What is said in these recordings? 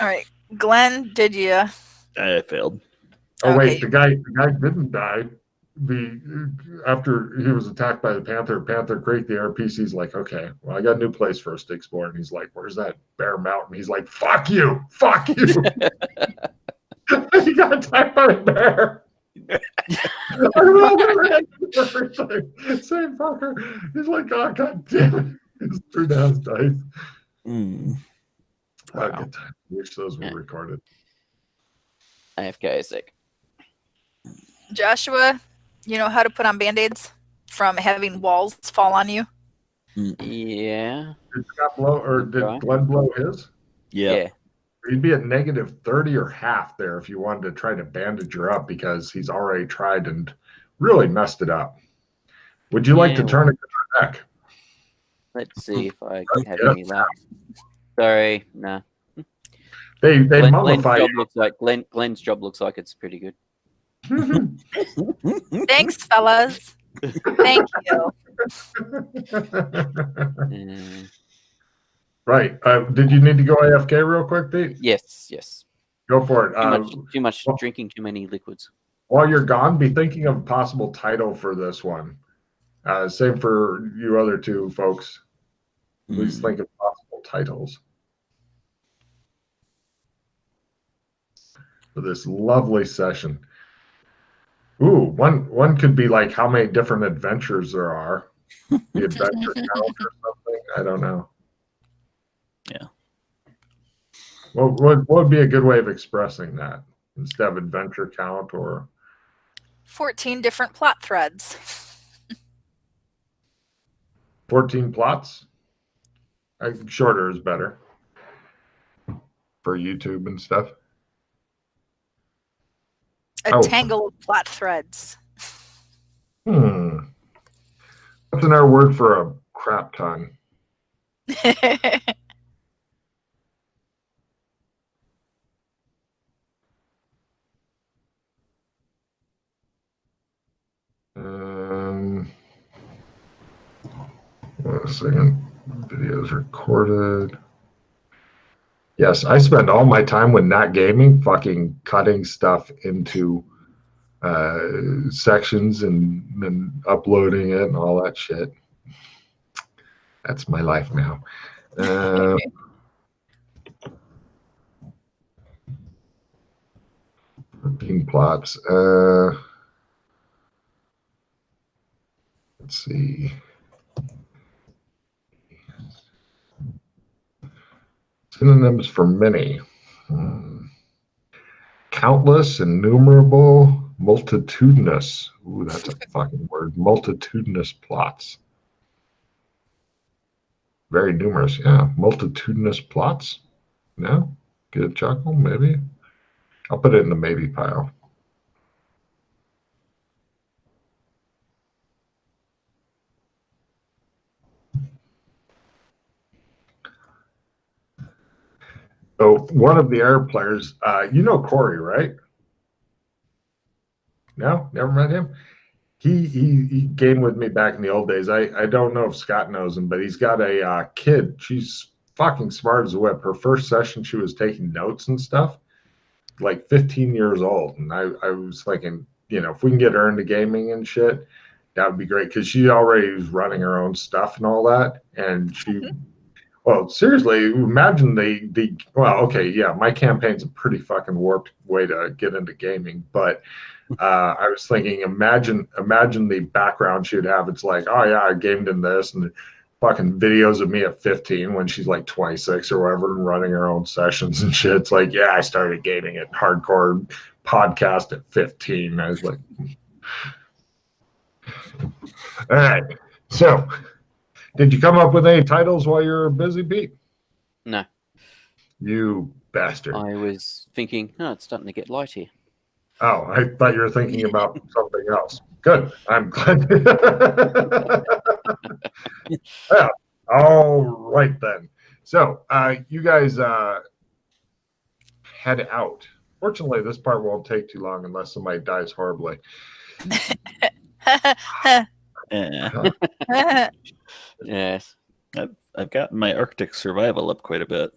All right, Glenn, did you? I failed. Oh wait, Okay. the guy didn't die. After he was attacked by the Panther, Panther Creek, the RPC's like, okay, well, I got a new place for us to explore. And he's like, where's that Bear Mountain? He's like, fuck you, fuck you. He got attacked by a bear. I rolled around everything. Same fucker. He's like, oh, god damn it. He just threw down his dice. Wow. Good time. Wish those were recorded. AFK is sick. Joshua, you know how to put on band-aids from having walls fall on you? Yeah. Did Scott blow, or did Glenn blow his? Yeah. He'd be at -30 or half there if you wanted to try to bandage her up because he's already tried and really messed it up. Would you like to turn it to her neck? Let's see if I have any luck. Sorry, no. They mummify Glenn's job looks like it's pretty good. Thanks, fellas. Thank you. Right. Did you need to go AFK real quick, Pete? Yes. Go for it. Too much drinking, too many liquids. While you're gone, be thinking of a possible title for this one. Same for you other two folks. Please think of possible titles for this lovely session. Ooh, one could be like how many different adventures there are. The adventure count or something. I don't know. Yeah. What would be a good way of expressing that instead of adventure count or 14 different plot threads. 14 plots? Shorter is better for YouTube and stuff. A tangle of plot threads. What's another word for a crap ton? Wait a second. Videos recorded. Yes, I spend all my time when not gaming fucking cutting stuff into sections and then uploading it and all that shit. That's my life now. 15 plots. Let's see. Synonyms for many. Countless, innumerable, multitudinous. Ooh, that's a fucking word. Multitudinous plots. Very numerous, yeah. Multitudinous plots? No? Get a chuckle, maybe? I'll put it in the maybe pile. So one of the air players, you know Corey, right? No? Never met him? He gamed with me back in the old days. I don't know if Scott knows him, but he's got a kid. She's fucking smart as a whip. Her first session, she was taking notes and stuff, like 15 years old. And I was thinking, if we can get her into gaming and shit, that would be great because she already was running her own stuff and all that. And she, well, seriously, imagine well, okay, yeah, my campaign's a pretty fucking warped way to get into gaming, but I was thinking, imagine the background she'd have. It's like, oh yeah, I gamed in this, and fucking videos of me at 15 when she's like 26 or whatever, and running her own sessions and shit. It's like, yeah, I started gaming at hardcore podcast at 15. I was like, all right. So, did you come up with any titles while you're busy, Pete? No. You bastard. I was thinking, it's starting to get light here. Oh, I thought you were thinking about something else. Good. I'm glad. Yeah. All right, then. So you guys head out. Fortunately, this part won't take too long unless somebody dies horribly. Yes. I've gotten my Arctic survival up quite a bit.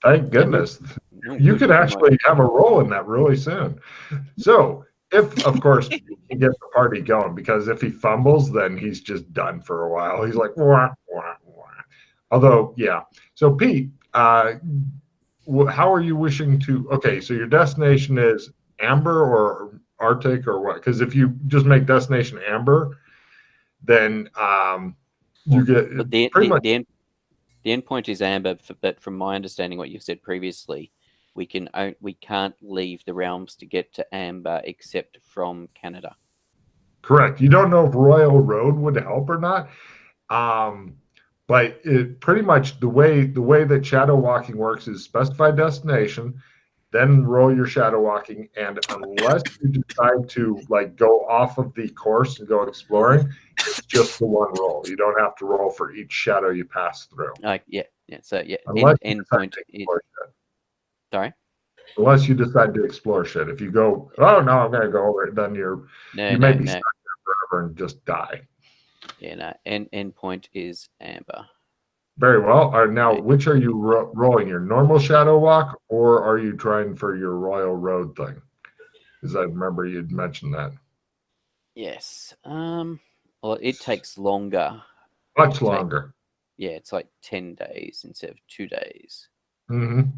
Thank goodness. You could actually have a role in that really soon. So, if, of course, you can get the party going, because if he fumbles, then he's just done for a while. He's like, wah, wah, wah. Although, yeah. So, Pete, how are you wishing to? Okay, so your destination is Amber or Arctic or what? Because if you just make destination Amber, then you get But the pretty much. the end point is Amber, but from my understanding, what you've said previously, we can't leave the realms to get to Amber except from Canada. Correct. You don't know if Royal Road would help or not. But it pretty much the way that shadow walking works is specify destination, then roll your shadow walking, and unless you decide to like go off of the course and go exploring, it's just the one roll. You don't have to roll for each shadow you pass through. Yeah. So yeah, end Unless point is. Sorry. Unless you decide to explore shit. If you go, oh no, I'm gonna go over it, then you may be stuck there forever and just die. Yeah, no. End point is Amber. Very well. Now, which are you rolling? Your normal shadow walk, or are you trying for your Royal Road thing? Because I remember you'd mentioned that. Yes. Well, it takes longer. Much longer. Yeah, it's like 10 days instead of 2 days. Mm-hmm.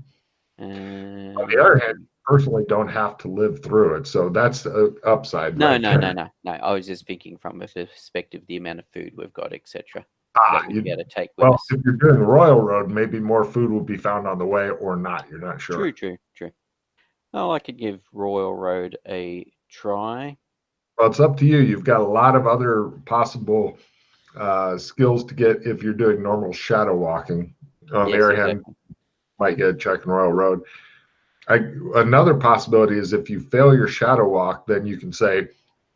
On the other hand, you personally don't have to live through it, so that's an upside. No. I was just thinking from a perspective, the amount of food we've got, etc. You got to take with us. If you're doing Royal Road, maybe more food will be found on the way or not. You're not sure. True. Oh, I could give Royal Road a try. Well, it's up to you. You've got a lot of other possible skills to get if you're doing normal shadow walking. On the other hand, might get a check in Royal Road. Another possibility is if you fail your shadow walk, then you can say,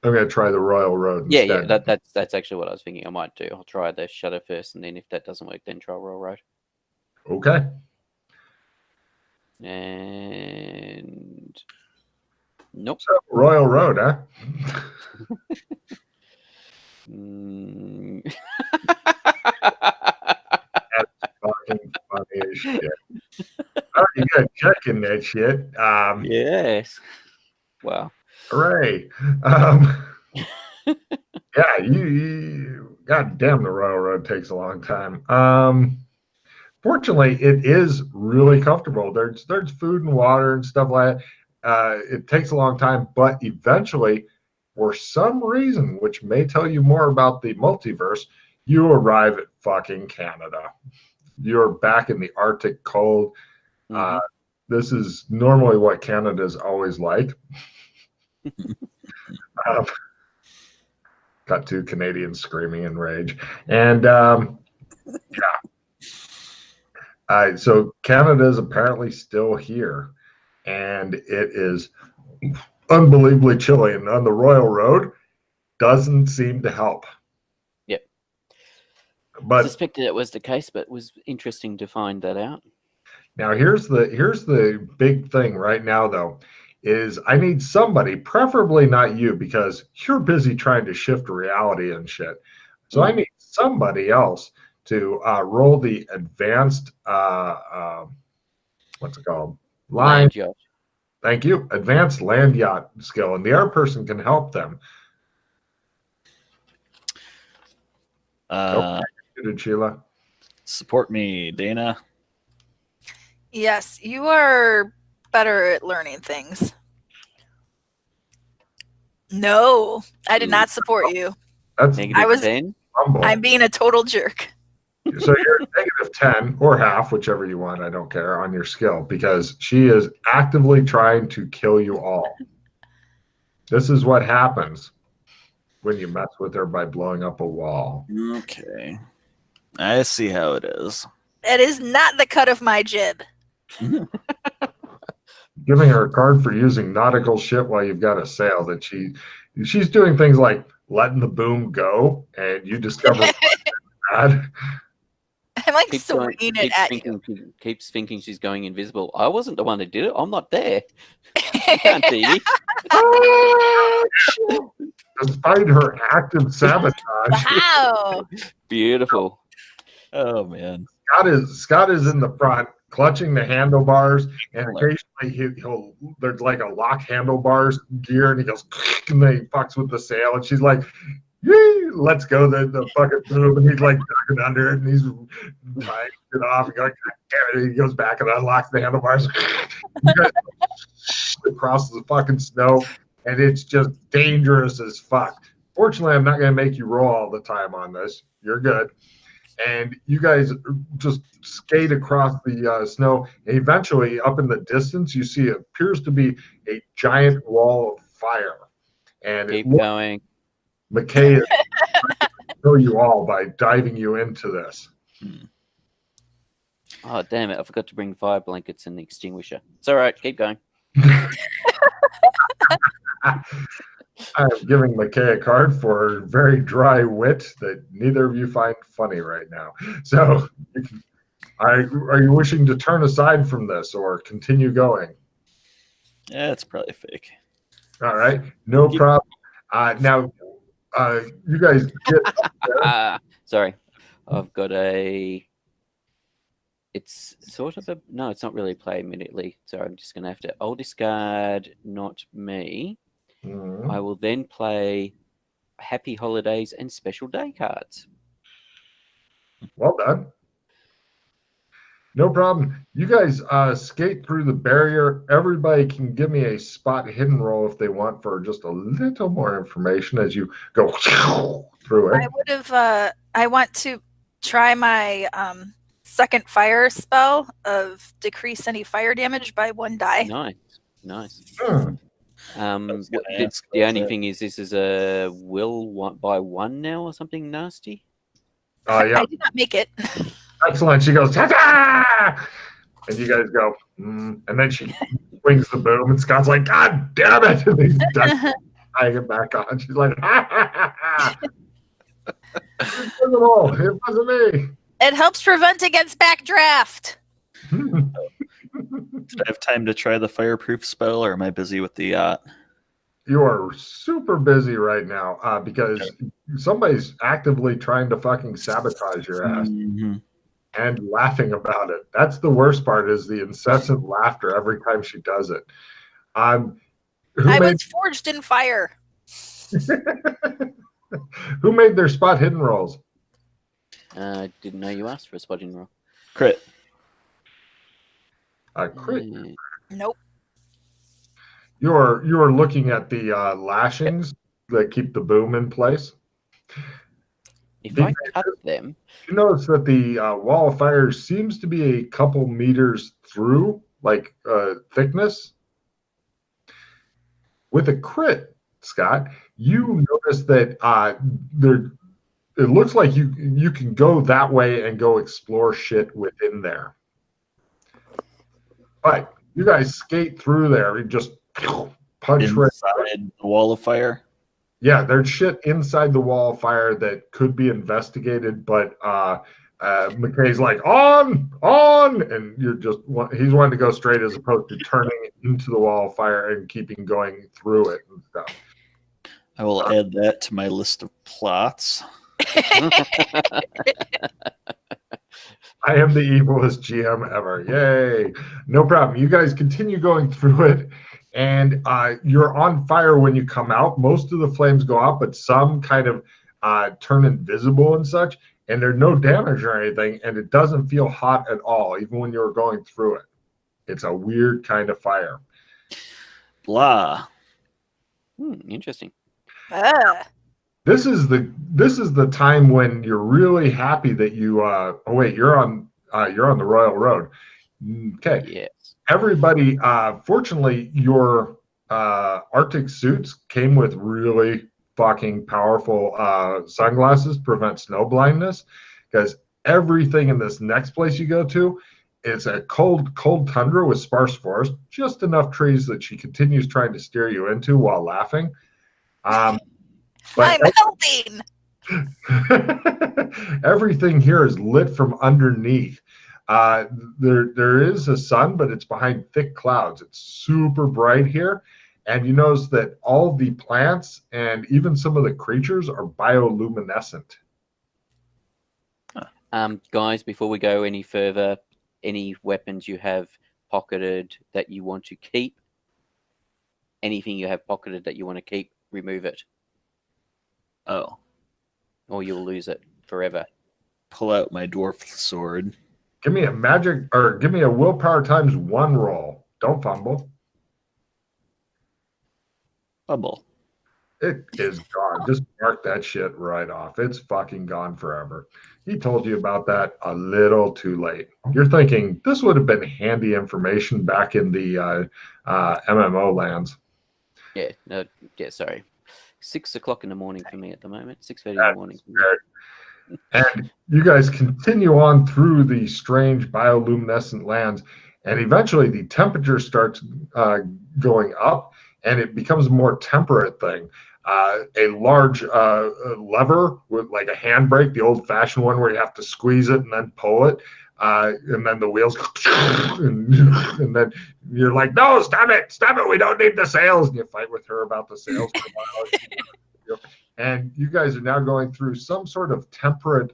I'm going to try the Royal Road instead. Yeah, that's actually what I was thinking I might do. I'll try the shadow first, and then if that doesn't work, then try Royal Road. Okay. And nope. So, Royal Road, huh? That's fucking funny as shit. Oh, you got checking that shit. Yes. Wow. Hooray. Yeah, you God damn, the Royal Road takes a long time. Fortunately, it is really comfortable. There's food and water and stuff like that. It takes a long time, but eventually, for some reason, which may tell you more about the multiverse, you arrive at fucking Canada. You're back in the Arctic cold. Mm-hmm. This is normally what Canada's always like. Got two Canadians screaming in rage. And so Canada is apparently still here, and it is unbelievably chilly. And on the Royal Road, doesn't seem to help. Yep. But I suspected it was the case, but it was interesting to find that out. Now here's the big thing right now, though, is I need somebody, preferably not you, because you're busy trying to shift reality and shit. So I need somebody else to roll the advanced what's it called? Land yacht. Thank you. Advanced land yacht skill, and the other person can help them. Did Sheila? Support me, Dana. Yes, you are better at learning things. No, I did not support you. That's -10. I'm being a total jerk. So you're -10 or half, whichever you want. I don't care on your skill, because she is actively trying to kill you all. This is what happens when you mess with her by blowing up a wall. Okay. I see how it is. That is not the cut of my jib. Giving her a card for using nautical shit while you've got a sail that she's doing things like letting the boom go, and you discover bad. I'm like swinging it at you. Keeps thinking she's going invisible. I wasn't the one that did it. I'm not there. I can't see you. Despite her active sabotage. Wow. Beautiful. Oh man. Scott is in the front. clutching the handlebars, and occasionally there's like a lock handlebars gear, and he goes, and then he fucks with the sail, and she's like, yee, let's go the fucking boom, and he's like ducking under it, and he's trying to get off, and going, and he goes back and unlocks the handlebars. You guys across the fucking snow, and it's just dangerous as fuck. Fortunately, I'm not going to make you roll all the time on this. You're good. And you guys just skate across the snow. And eventually, up in the distance, you see it appears to be a giant wall of fire. And Keep going. McKay is trying to kill you all by diving you into this. Oh, damn it. I forgot to bring fire blankets and the extinguisher. It's all right. Keep going. I'm giving McKay a card for very dry wit that neither of you find funny right now. So, are you wishing to turn aside from this or continue going? Yeah, it's probably fake. All right, no problem. Now, you guys get up there. Sorry. I've got a... It's sort of a... No, it's not really play immediately. So I'm just going to have to... I'll discard not me. Mhm. I will then play Happy Holidays and Special Day cards. Well done. No problem. You guys skate through the barrier. Everybody can give me a spot hidden roll if they want for just a little more information as you go through it. I would have. I want to try my second fire spell of decrease any fire damage by 1 die. Nice. Hmm. The only thing is this is a by 1 now or something nasty. Yeah. I did not make it. Excellent. She goes, ta-ta! And you guys go, and then she swings the boom, and Scott's like, God damn it! And he's tying it back on. She's like, ha ha ha ha! It wasn't me. It helps prevent against backdraft. Did I have time to try the fireproof spell, or am I busy with the yacht? You are super busy right now because somebody's actively trying to fucking sabotage your ass and laughing about it. That's the worst part, is the incessant laughter every time she does it. I was forged in fire. Who made their spot hidden rolls? Didn't know you asked for a spot hidden roll. Crit. Crit. Nope. You're looking at the lashings that keep the boom in place. If I cut them, you notice that the wall of fire seems to be a couple meters through, like thickness. With a crit, Scott, you notice that it looks like you can go that way and go explore shit within there. But you guys skate through there and just punch inside right the wall of fire. Yeah, there's shit inside the wall of fire that could be investigated, but McKay's like, on, and he's wanting to go straight as opposed to turning into the wall of fire and keeping going through it and stuff. I will add that to my list of plots. I am the evilest GM ever. Yay. No problem. You guys continue going through it, and you're on fire when you come out. Most of the flames go out, but some kind of turn invisible and such, and there's no damage or anything, and it doesn't feel hot at all, even when you're going through it. It's a weird kind of fire. Blah. Interesting. This is the time when you're really happy that you you're on the Royal Road. Okay. Yes. Everybody, fortunately, your Arctic suits came with really fucking powerful sunglasses, prevent snow blindness, because everything in this next place you go to, it's a cold tundra with sparse forest, just enough trees that she continues trying to steer you into while laughing. But I'm helping. everything here is lit from underneath. There is a sun, but it's behind thick clouds. It's super bright here. And you notice that all the plants and even some of the creatures are bioluminescent. Guys, before we go any further, any weapons you have pocketed that you want to keep. Anything you have pocketed that you want to keep, remove it. Oh. Or you'll lose it forever. Pull out my dwarf sword. Give me a magic, or give me a willpower times 1 roll. Don't fumble. Fumble. It is gone. Just mark that shit right off. It's fucking gone forever. He told you about that a little too late. You're thinking this would have been handy information back in the MMO lands. Yeah, no, yeah, sorry. 6 o'clock in the morning for me at the moment. 6:30 in the morning. And you guys continue on through the strange bioluminescent lands, and eventually the temperature starts going up, and it becomes a more temperate thing. A large lever with like a handbrake, the old-fashioned one where you have to squeeze it and then pull it, and then the wheels, and then you're like, no, stop it, we don't need the sails, and you fight with her about the sails for a while. And you guys are now going through some sort of temperate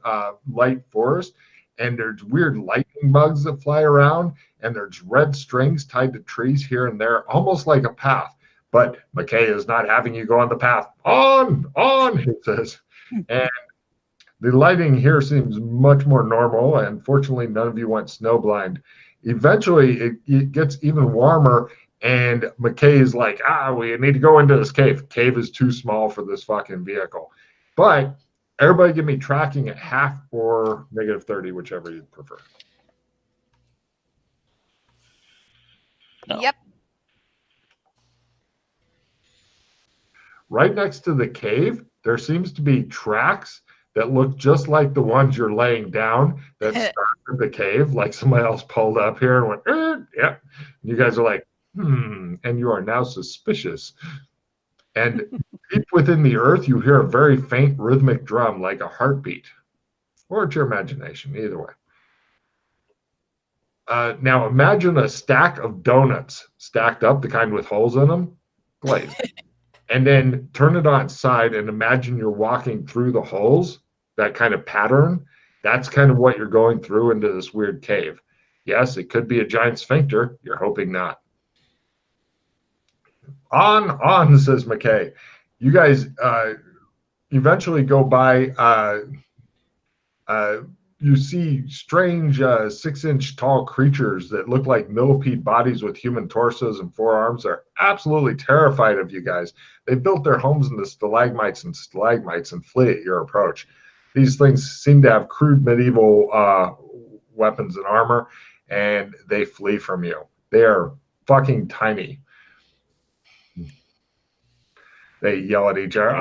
light forest, and there's weird lightning bugs that fly around, and there's red strings tied to trees here and there, almost like a path. But McKay is not having you go on the path. On, he says. And the lighting here seems much more normal, and fortunately none of you went snowblind. Eventually it gets even warmer, and McKay is like, we need to go into this cave. Cave is too small for this fucking vehicle. But everybody give me tracking at half or -30, whichever you prefer. No. Yep. Right next to the cave, there seems to be tracks that look just like the ones you're laying down that started the cave, like somebody else pulled up here and went, yep. You guys are like, and you are now suspicious. And deep within the earth, you hear a very faint rhythmic drum like a heartbeat. Or it's your imagination, either way. Now imagine a stack of donuts stacked up, the kind with holes in them, glazed. And then turn it on its side and imagine you're walking through the holes, that kind of pattern. That's kind of what you're going through into this weird cave. Yes, it could be a giant sphincter. You're hoping not. On, says McKay. You guys eventually go by, you see strange 6-inch tall creatures that look like millipede bodies with human torsos and forearms. They're absolutely terrified of you guys. They built their homes in the stalagmites and flee at your approach. These things seem to have crude medieval weapons and armor, and they flee from you. They are fucking tiny. They yell at each other,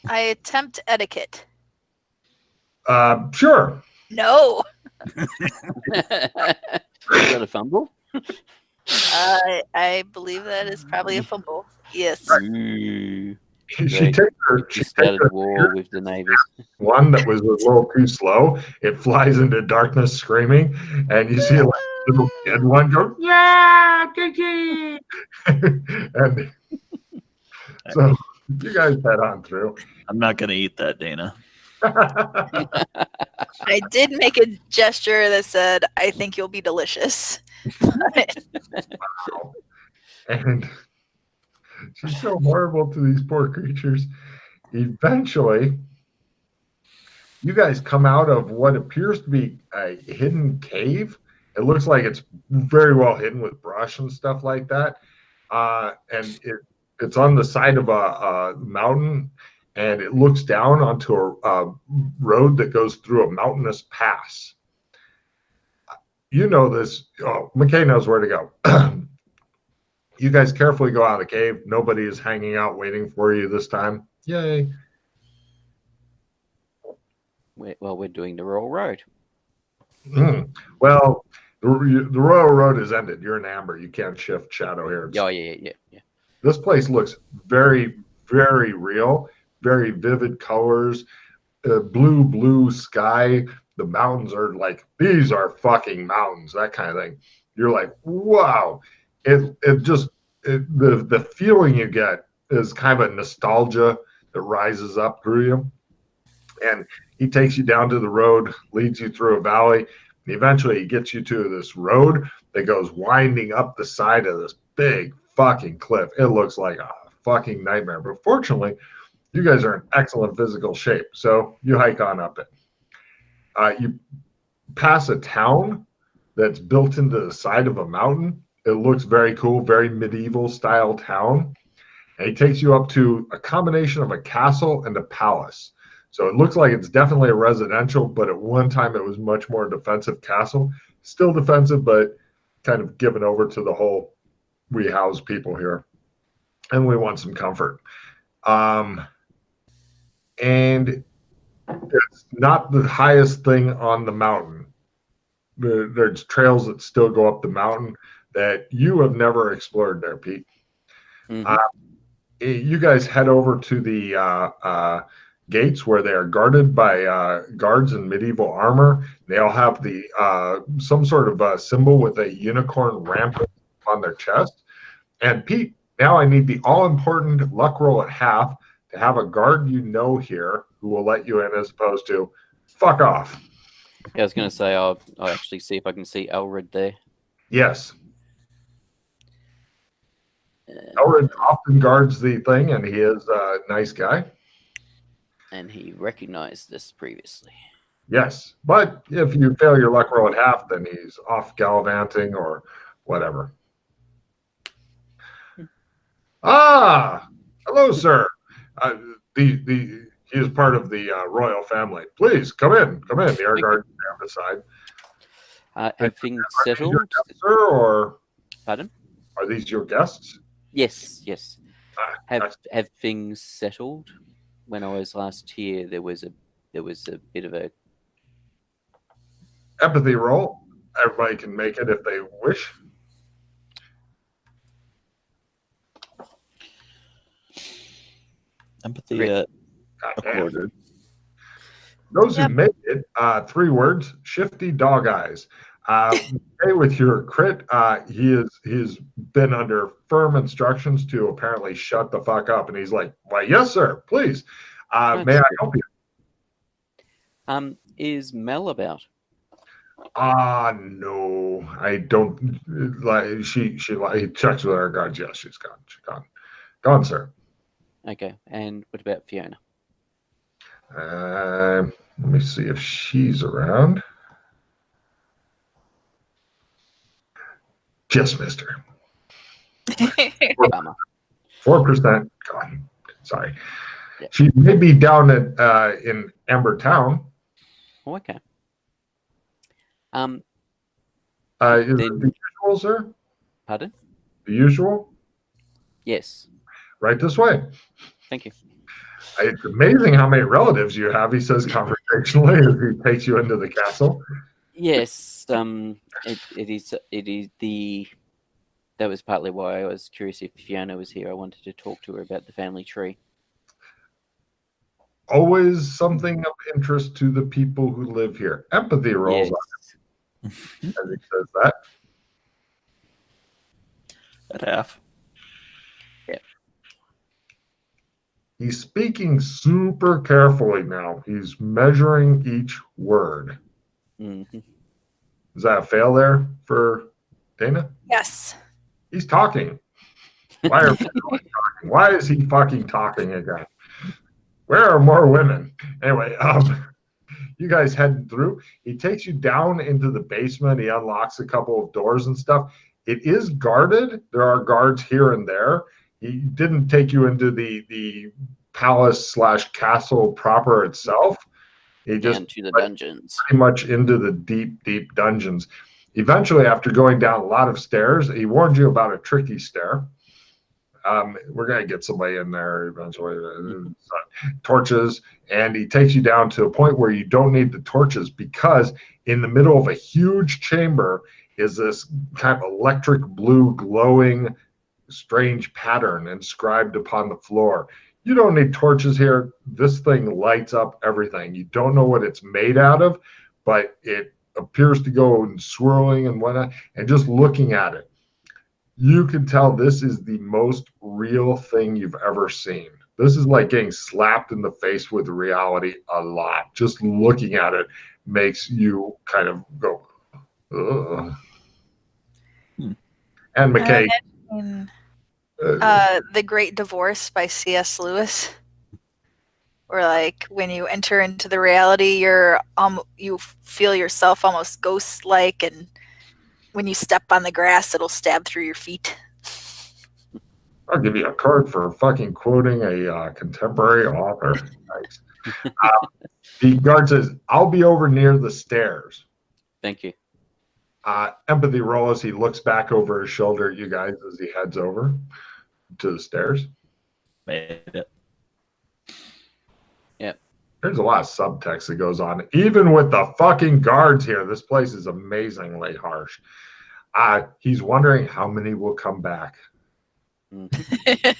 I attempt etiquette. Sure. No. Is that a fumble? I believe that is probably a fumble. Yes. She takes her. She started war with the neighbors. One that was a little too slow. It flies into darkness, screaming, and you see a little kid one go, yeah, Kiki, and so you guys head on through. I'm not gonna eat that, Dana. I did make a gesture that said, I think you'll be delicious. Wow. And she's so horrible to these poor creatures. Eventually, you guys come out of what appears to be a hidden cave. It looks like it's very well hidden with brush and stuff like that. And it's on the side of a mountain, and it looks down onto a road that goes through a mountainous pass. You know this. Oh, McKay knows where to go. You guys carefully go out of the cave. Nobody is hanging out waiting for you this time. Yay. We're doing the Royal Road. Well, the Royal Road is ended. You're in amber. You can't shift shadow here. Oh, yeah. This place looks very, very real. Very vivid colors, blue sky. The mountains are like, these are fucking mountains, that kind of thing. You're like, wow. The feeling you get is kind of a nostalgia that rises up through you. And he takes you down to the road, leads you through a valley. Eventually, he gets you to this road that goes winding up the side of this big fucking cliff. It looks like a fucking nightmare. But fortunately, you guys are in excellent physical shape, so you hike on up it. You pass a town that's built into the side of a mountain. It looks very cool, very medieval style town. And he takes you up to a combination of a castle and a palace. So it looks like it's definitely a residential, but at one time it was much more defensive castle. Still defensive, but kind of given over to the whole, we house people here and we want some comfort. And it's not the highest thing on the mountain. There's trails that still go up the mountain that you have never explored there, Pete. Mhm. You guys head over to the gates where they are guarded by guards in medieval armor. They all have the some sort of symbol with a unicorn rampant on their chest. And Pete, now I need the all-important luck roll at half to have a guard you know here who will let you in, as opposed to fuck off. Yeah, I was going to say I'll actually see if I can see Elred there. Yes. Elred often guards the thing, and he is a nice guy. And he recognized this previously. Yes, but if you fail your luck roll at half, then he's off gallivanting or whatever. Ah, hello, sir. He is part of the royal family. Please come in. Come in. The air guard down the side. Have things settled? Guests, sir, or Pardon? are these your guests? Yes, yes. Nice. Have things settled? When I was last here, there was a bit of a Empathy roll. Everybody can make it if they wish. Empathy Goddamn. accorded. Those who made it, 3 words: shifty dog eyes. Hey, with your crit, he's been under firm instructions to apparently shut the fuck up, and he's like, "Why, yes, sir, please. May I help you?" Is Mel about? No, I don't. Like he checks with our guards. Yes, she's gone. She's gone, sir. Okay, and what about Fiona? Let me see if she's around. Just missed her. 4% gone. Sorry. Yeah. She may be down at in Amber Town. Oh, okay. Is it the usual, sir? Pardon? The usual? Yes. Right this way. Thank you. It's amazing how many relatives you have, he says conversationally as he takes you into the castle. Yes. It is the. That was partly why I was curious if Fiona was here. I wanted to talk to her about the family tree. Always something of interest to the people who live here. Empathy rolls Yes. on it, as he says that. At half. Yeah. He's speaking super carefully now. He's measuring each word. Mm-hmm. Is that a fail there for Dana? Yes. He's talking. Why are people talking? Why is he fucking talking again? Where are more women? Anyway, you guys heading through. He takes you down into the basement. He unlocks a couple of doors and stuff. It is guarded. There are guards here and there. He didn't take you into the palace/castle proper itself. He just Down to the dungeons. pretty much into the deep, deep dungeons. Eventually, after going down a lot of stairs, he warned you about a tricky stair. We're going to get somebody in there eventually. Torches, and he takes you down to a point where you don't need the torches, because in the middle of a huge chamber is this kind of electric blue glowing strange pattern inscribed upon the floor. You don't need torches here. This thing lights up everything. You don't know what it's made out of, but it appears to go and swirling and whatnot. And just looking at it, you can tell this is the most real thing you've ever seen. This is like getting slapped in the face with reality a lot. Just looking at it makes you kind of go, Ugh. Hmm. And McKay. The Great Divorce by C.S. Lewis. Or like when you enter into the reality, you feel yourself almost ghost-like, and when you step on the grass, it'll stab through your feet. I'll give you a card for fucking quoting a contemporary author. Nice. The guard says, "I'll be over near the stairs." Thank you. Empathy roll as he looks back over his shoulder at you guys as he heads over to the stairs. Made it. Yep. There's a lot of subtext that goes on. Even with the fucking guards here, this place is amazingly harsh. He's wondering how many will come back. Hey,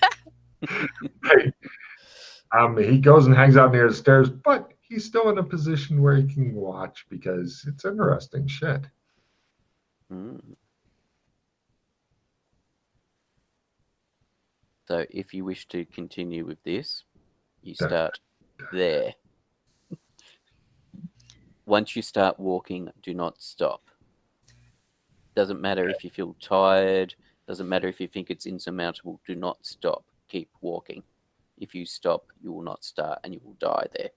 he goes and hangs out near the stairs, but he's still in a position where he can watch because it's interesting shit. So if you wish to continue with this, you start there. Once you start walking, do not stop. Doesn't matter if you feel tired, doesn't matter if you think it's insurmountable, do not stop. Keep walking. If you stop, you will not start and you will die there.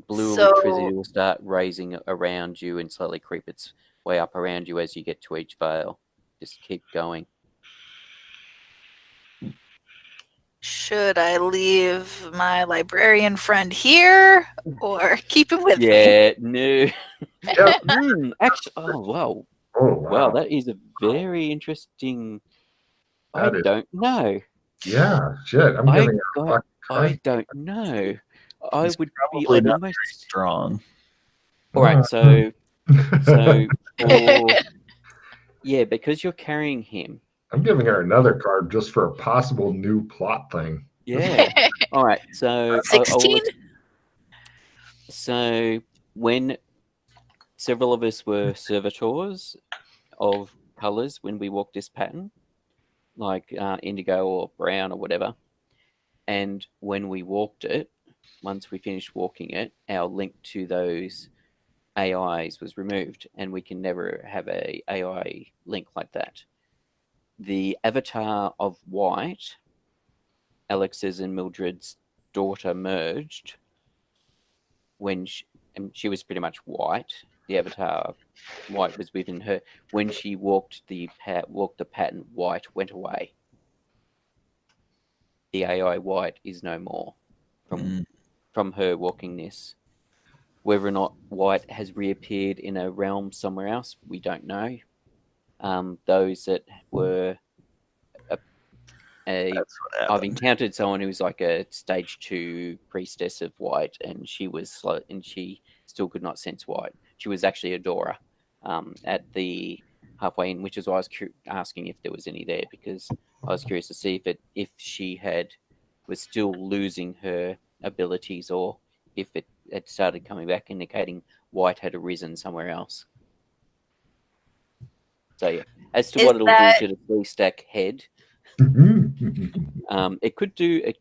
Blue electricity will start raising around you and slowly creep its way up around you as you get to each veil. Just keep going. Should I leave my librarian friend here or keep him with me? Yeah, no. Yep. Actually, oh, wow. Oh, wow. Wow, that is a very interesting... That is- don't know. Yeah, shit. I'm giving it a fucking I card. don't know. I He's would be probably not almost... very strong. All right, so for... Yeah, because you're carrying him. I'm giving her another card just for a possible new plot thing. Yeah. All right, so... 16? So when several of us were servitors of colors when we walked this pattern, like indigo or brown or whatever, and when we walked it, once we finished walking it, our link to those AIs was removed, and we can never have a AI link like that. The avatar of White, Alex's and Mildred's daughter, merged when she was pretty much white. The avatar White was within her. When she walked the pattern, White went away. The AI White is no more from her walking this. Whether or not White has reappeared in a realm somewhere else, we don't know. Those that were I've encountered someone who was like a stage 2 priestess of White, and she still could not sense White. She was actually a Dora at the halfway in, which is why I was asking if there was any there, because I was curious to see if she was still losing her abilities, or if it had started coming back, indicating White had arisen somewhere else. So yeah, as to what it'll do to the 3-stack head, it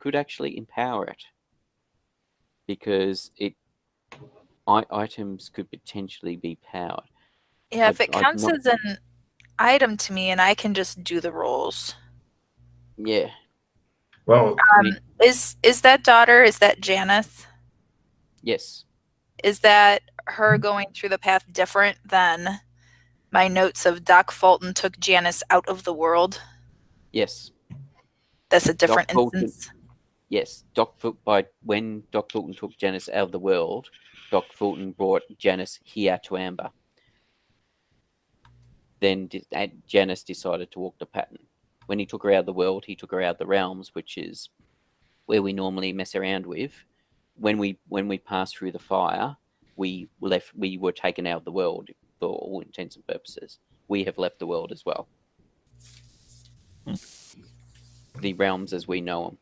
could actually empower it, because items could potentially be powered. Yeah, if it counts as an item to me and I can just do the rolls. Yeah. Well, is that daughter, is that Janice? Yes. Is that her going through the path different than my notes of Doc Fulton took Janice out of the world? Yes. That's a different instance? Yes. When Doc Fulton took Janice out of the world, Doc Fulton brought Janice here to Amber. Then Janice decided to walk the pattern. When he took her out of the world, he took her out of the realms, which is where we normally mess around with. When we passed through the fire, we were taken out of the world for all intents and purposes. We have left the world as well. The realms as we know them.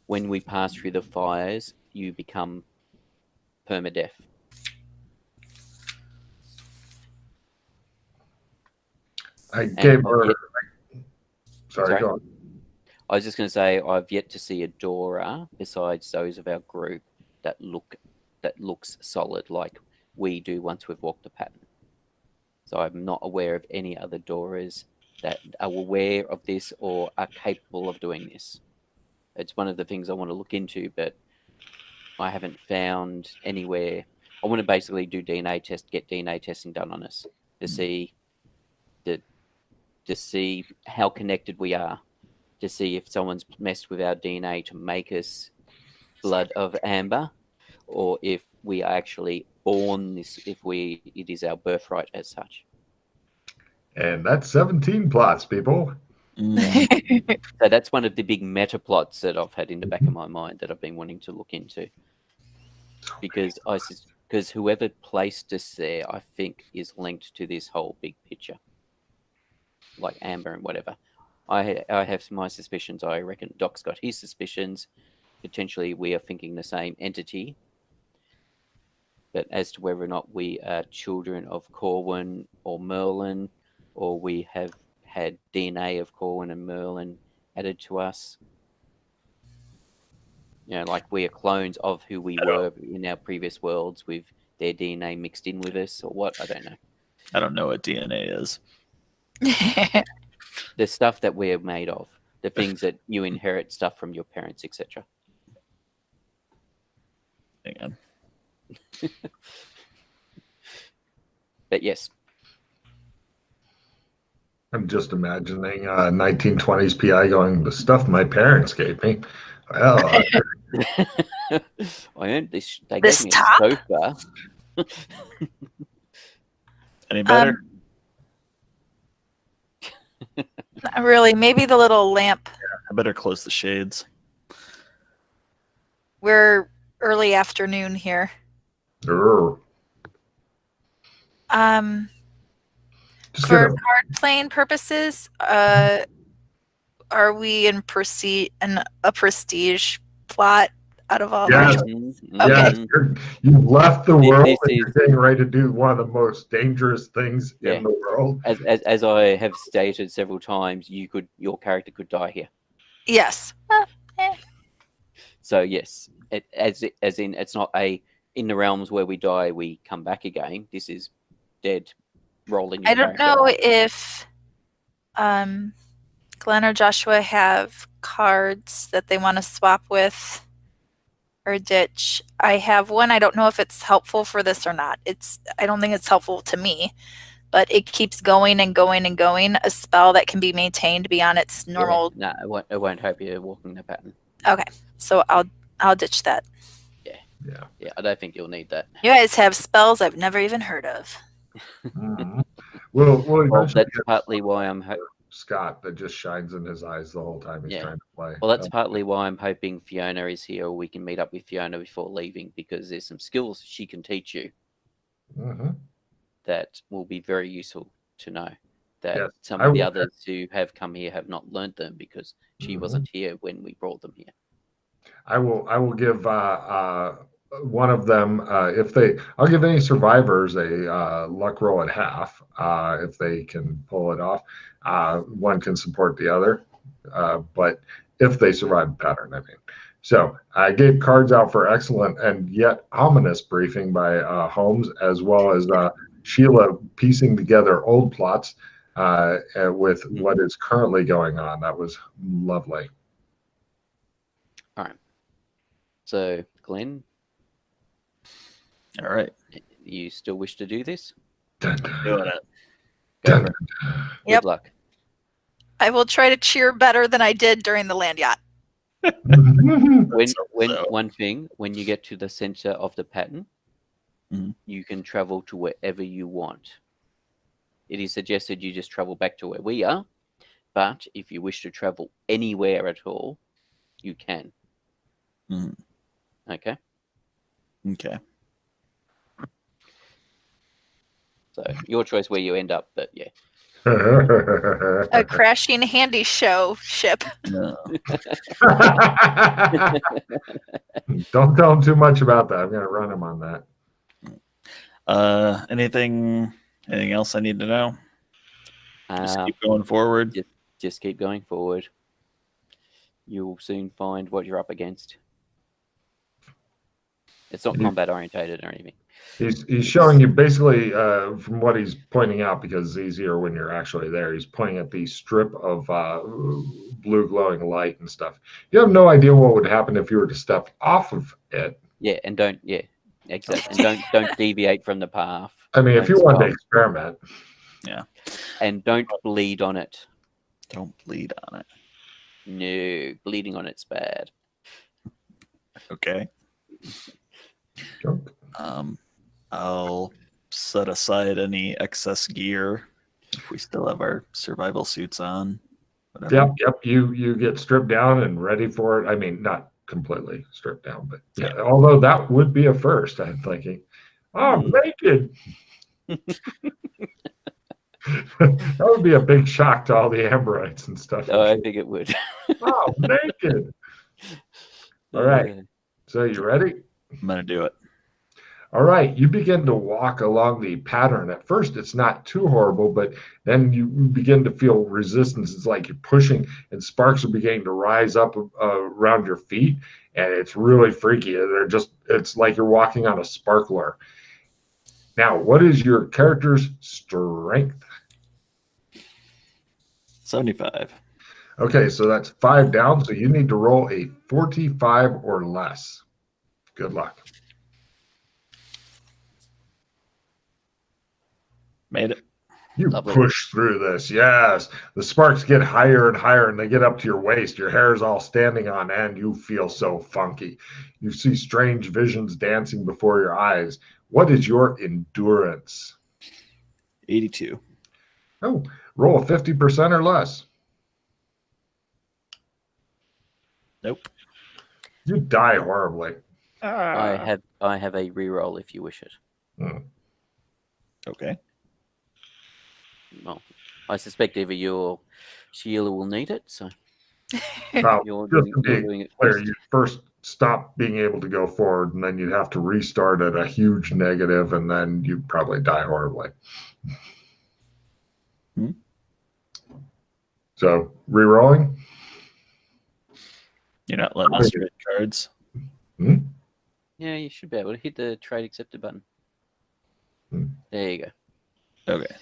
When we pass through the fires, you become permadeath. I gave her. Sorry, go on. I was just going to say, I've yet to see a Dora besides those of our group that looks solid, like we do once we've walked the pattern. So I'm not aware of any other Doras that are aware of this or are capable of doing this. It's one of the things I want to look into, but I haven't found anywhere. I want to basically do DNA test, get DNA testing done on us to see how connected we are, to see if someone's messed with our DNA to make us blood of amber, or if we are actually born this, it is our birthright as such. And that's 17 plots, people. So that's one of the big meta plots that I've had in the back of my mind that I've been wanting to look into, because whoever placed us there, I think, is linked to this whole big picture, like amber and whatever. I have my suspicions. I reckon Doc's got his suspicions. Potentially, we are thinking the same entity. But as to whether or not we are children of Corwin or Merlin, or we have had DNA of Corwin and Merlin added to us, like we are clones of who we were in our previous worlds with their DNA mixed in with us, or what? I don't know. I don't know what DNA is. The stuff that we're made of, the things that you inherit, stuff from your parents, etc. Hang on. But yes. I'm just imagining 1920s PI going, the stuff my parents gave me. Well, I earned this. They This gave me top? a sofa. Any better? Not really. Maybe the little lamp. I better close the shades. We're early afternoon here. just For gonna, card playing purposes, are we in a prestige plot out of all Yes. our Mhm, yes, mhm. you've left the world This and is- you're getting ready to do one of the most dangerous things Yeah. in the world. As I have stated several times, your character could die here. Yes. So yes, as in it's not in the realms where we die, we come back again. This is dead, rolling your I don't character. know if Glenn or Joshua have cards that they want to swap with or ditch. I have one. I don't know if it's helpful for this or not. I don't think it's helpful to me, but it keeps going and going and going. A spell that can be maintained beyond its normal. Yeah, no, it won't help you walking the pattern. Okay, so I'll ditch that. Yeah, I don't think you'll need that. You guys have spells I've never even heard of. Mhm. We'll Well, eventually that's get partly why I'm. Scott that just shines in his eyes the whole time he's Yeah. trying to play. Well, that's partly why I'm hoping Fiona is here, or we can meet up with Fiona before leaving, because there's some skills she can teach you Mhm. that will be very useful to know. That Yes, some I of the will- others who have come here have not learned them because she Mhm. wasn't here when we brought them here. I will give one of them I'll give any survivors a luck roll at half if they can pull it off. One can support the other, but if they survive the pattern, I mean. So I gave cards out for excellent and yet ominous briefing by Holmes, as well as Sheila piecing together old plots with what is currently going on. That was lovely. All right. So, Glenn, All right. you still wish to do this? Dun, dun, Doing it. Go dun, for it. Yep. Good luck. I will try to cheer better than I did during the land yacht. dun. When you get to the center of the pattern, Mhm. you can travel to wherever you want. It is suggested you just travel back to where we are, but if you wish to travel anywhere at all, you can. Mhm. Okay? Okay. So your choice where you end up, but yeah. A crashing handy show ship. No. Don't tell him too much about that. I'm going to run him on that. Anything else I need to know? Just Uh, keep going forward. just keep going forward. You'll soon find what you're up against. It's not combat orientated or anything. He's showing you basically from what he's pointing out, because it's easier when you're actually there. He's pointing at the strip of blue glowing light and stuff. You have no idea what would happen if you were to step off of it. Yeah, and don't exactly, and don't deviate from the path. I mean, if Don't you wanted to stop. experiment, And don't bleed on it. Don't bleed on it. No, bleeding on it's bad. Okay. jump. I'll set aside any excess gear if we still have our survival suits on. Whatever. Yep. You get stripped down and ready for it. I mean, not completely stripped down, but yeah. Although that would be a first, I'm thinking. Oh, naked. That would be a big shock to all the Amberites and stuff. Oh, I think it would. Oh, naked. All right. So you ready? I'm gonna do it. All right. You begin to walk along the pattern. At first, it's not too horrible, but then you begin to feel resistance. It's like you're pushing, and sparks are beginning to rise up around your feet, and it's really freaky. It's like you're walking on a sparkler. Now, what is your character's strength? 75. Okay, so that's 5 down, so you need to roll a 45 or less. Good luck. Made it. You Lovely. push through this, yes. The sparks get higher and higher, and they get up to your waist. Your hair is all standing on end. You feel so funky. You see strange visions dancing before your eyes. What is your endurance? 82. Oh, roll 50% or less. Nope. You die horribly. I have a reroll if you wish it. Okay. Well, I suspect either you or Sheila will need it, so Well, you're just to be doing it clear, first. you first stop being able to go forward, and then you'd have to restart at a huge negative, and then you'd probably die horribly. So, re-rolling? You're not letting us trade cards. Yeah, you should be able to hit the trade accepted button. There you go. Okay.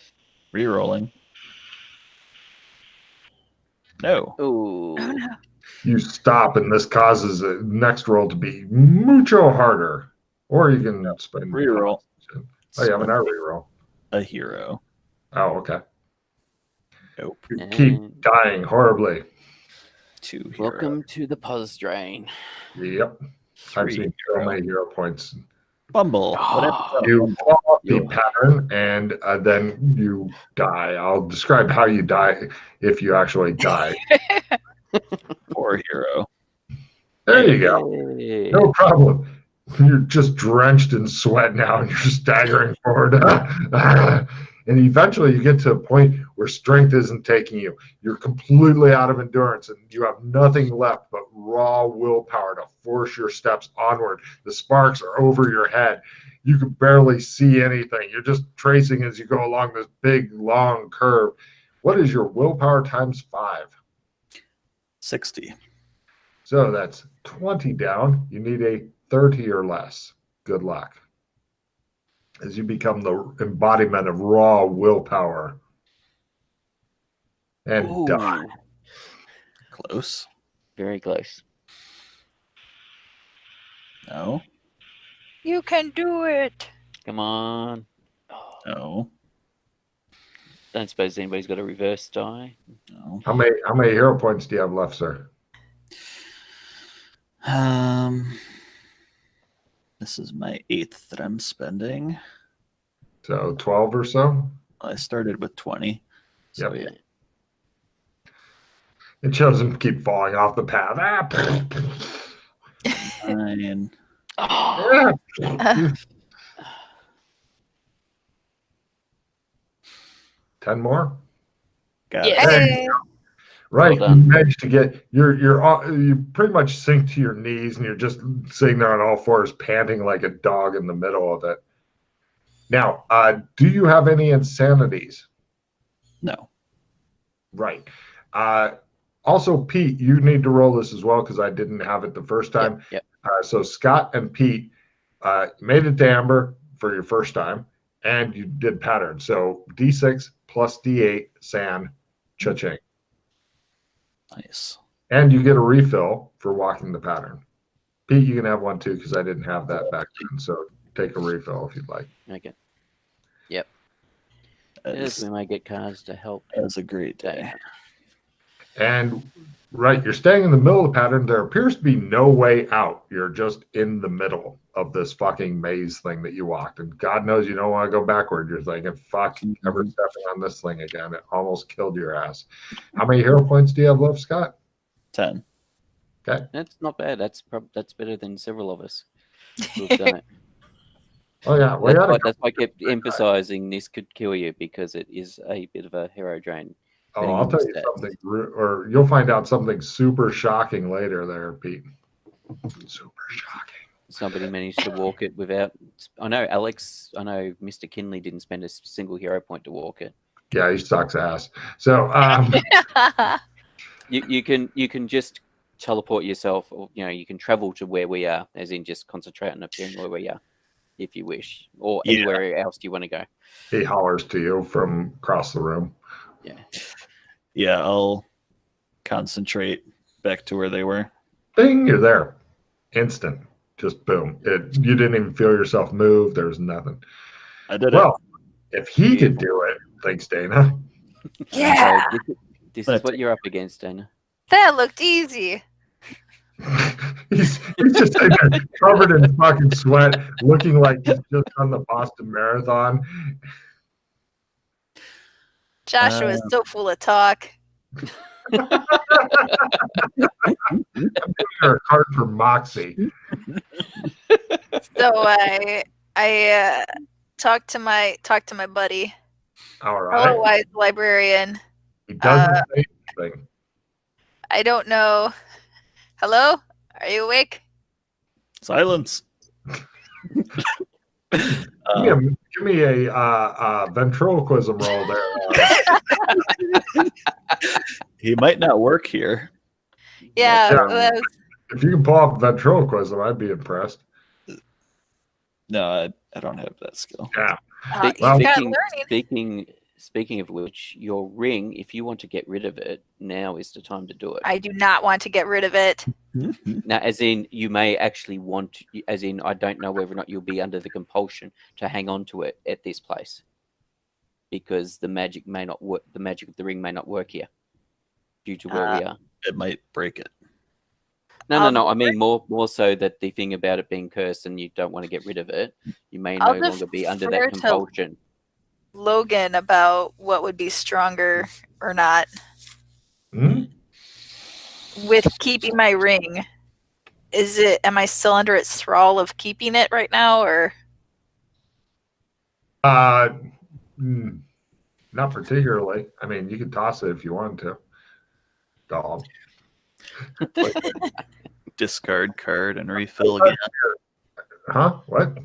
Re-rolling. No. Ooh. Oh no. You stop, and this causes the next roll to be mucho harder. Or you can spend Reroll. Oh, you have an re-roll. A hero. Oh, okay. Nope. You keep dying horribly. 2 hero. Welcome to the puzz drain. Yep. I've 3 seen so hero. many hero points. Bumble. Whatever. You fall off the pattern, and then you die. I'll describe how you die if you actually die. 4 hero. There you go. Hey. No problem. You're just drenched in sweat now, and you're staggering forward. And eventually you get to a point where strength isn't taking you. You're completely out of endurance, and you have nothing left but raw willpower to force your steps onward. The sparks are over your head. You can barely see anything. You're just tracing as you go along this big, long curve. What is your willpower times 5? 60. So that's 20 down. You need a 30 or less. Good luck. As you become the embodiment of raw willpower. And Ooh. die. Close. Very close. No. You can do it. Come on. No. Don't suppose anybody's got a reverse die. No. How many hero points do you have left, sir? This is my 8th that I'm spending. So 12 or so? I started with 20. So Yep. yeah. It shows him keep falling off the path. 9. Ah. 10 more? Got Yay. it. There you go. Right, Well you done. managed to get you pretty much sink to your knees, and you're just sitting there on all fours, panting like a dog in the middle of it. Now, do you have any insanities? No. Right. Also, Pete, you need to roll this as well because I didn't have it the first time. Yep. So Scott and Pete, you made it to Amber for your first time, and you did pattern. So D6 plus D8 sand, cha-ching. Nice. And you get a refill for walking the pattern. Pete, you can have one too, because I didn't have that back then. So take a refill if you'd like. Okay. Yep. That Yes, is, we might get cards to help. that is a great day. And right, you're staying in the middle of the pattern. There appears to be no way out. You're just in the middle of this fucking maze thing that you walked. And God knows you don't want to go backward. You're thinking, fuck, ever stepping on this thing again. It almost killed your ass. How many hero points do you have left, Scott? 10. Okay. That's not bad. That's better than several of us who've done it. Oh, yeah. We That's why I kept emphasizing this could kill you, because it is a bit of a hero drain. Oh, I'll tell you something, or you'll find out something super shocking later there, Pete. Super shocking. Somebody managed to walk it without. I know Mr. Kinley didn't spend a single hero point to walk it. Yeah, he sucks ass. So, you can just teleport yourself, or you can travel to where we are, as in just concentrate on appearing where we are, if you wish, or anywhere else you want to go. He hollers to you from across the room. Yeah, I'll concentrate back to where they were. Ding, you're there. Instant. Just boom. You didn't even feel yourself move. There was nothing. I did Well, if he could do it, thanks, Dana. Yeah. So this is what you're up against, Dana. That looked easy. he's just sitting there covered in fucking sweat, looking like he's just on the Boston Marathon. Joshua is so full of talk. I'm giving her a card for Moxie. So I talked to my buddy. All right. Hello, wise librarian. He doesn't say anything. I don't know. Hello? Are you awake? Silence. Give me a ventriloquism roll there. He might not work here. Yeah. If you can pull off ventriloquism, I'd be impressed. No, I don't have that skill. Yeah. Speaking of which, your ring, if you want to get rid of it, now is the time to do it. I do not want to get rid of it. Now, as in, you may actually want, as in, I don't know whether or not you'll be under the compulsion to hang on to it at this place, because the magic may not work. The magic of the ring may not work here, due to where we are. It might break it. No. I mean more so that the thing about it being cursed and you don't want to get rid of it, you may no longer be under that compulsion. Logan about what would be stronger or not with keeping my ring. Am I still under its thrall of keeping it right now, or not particularly. I mean, you can toss it if you want to. Dog. Discard card and refill again. Huh? What?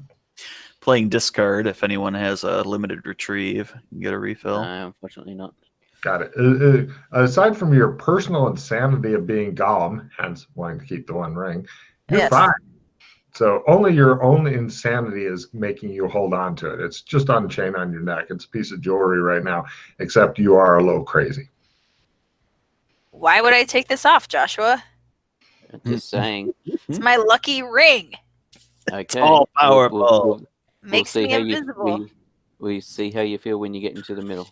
Playing discard, if anyone has a limited retrieve, you can get a refill. Unfortunately not. Got it. Aside from your personal insanity of being Gollum, hence wanting to keep the one ring, you're fine. So only your own insanity is making you hold on to it. It's just on a chain on your neck. It's a piece of jewelry right now, except you are a little crazy. Why would I take this off, Joshua? I'm just saying. It's my lucky ring. Okay. It's all powerful. Makes me invisible. We see how you feel when you get into the middle.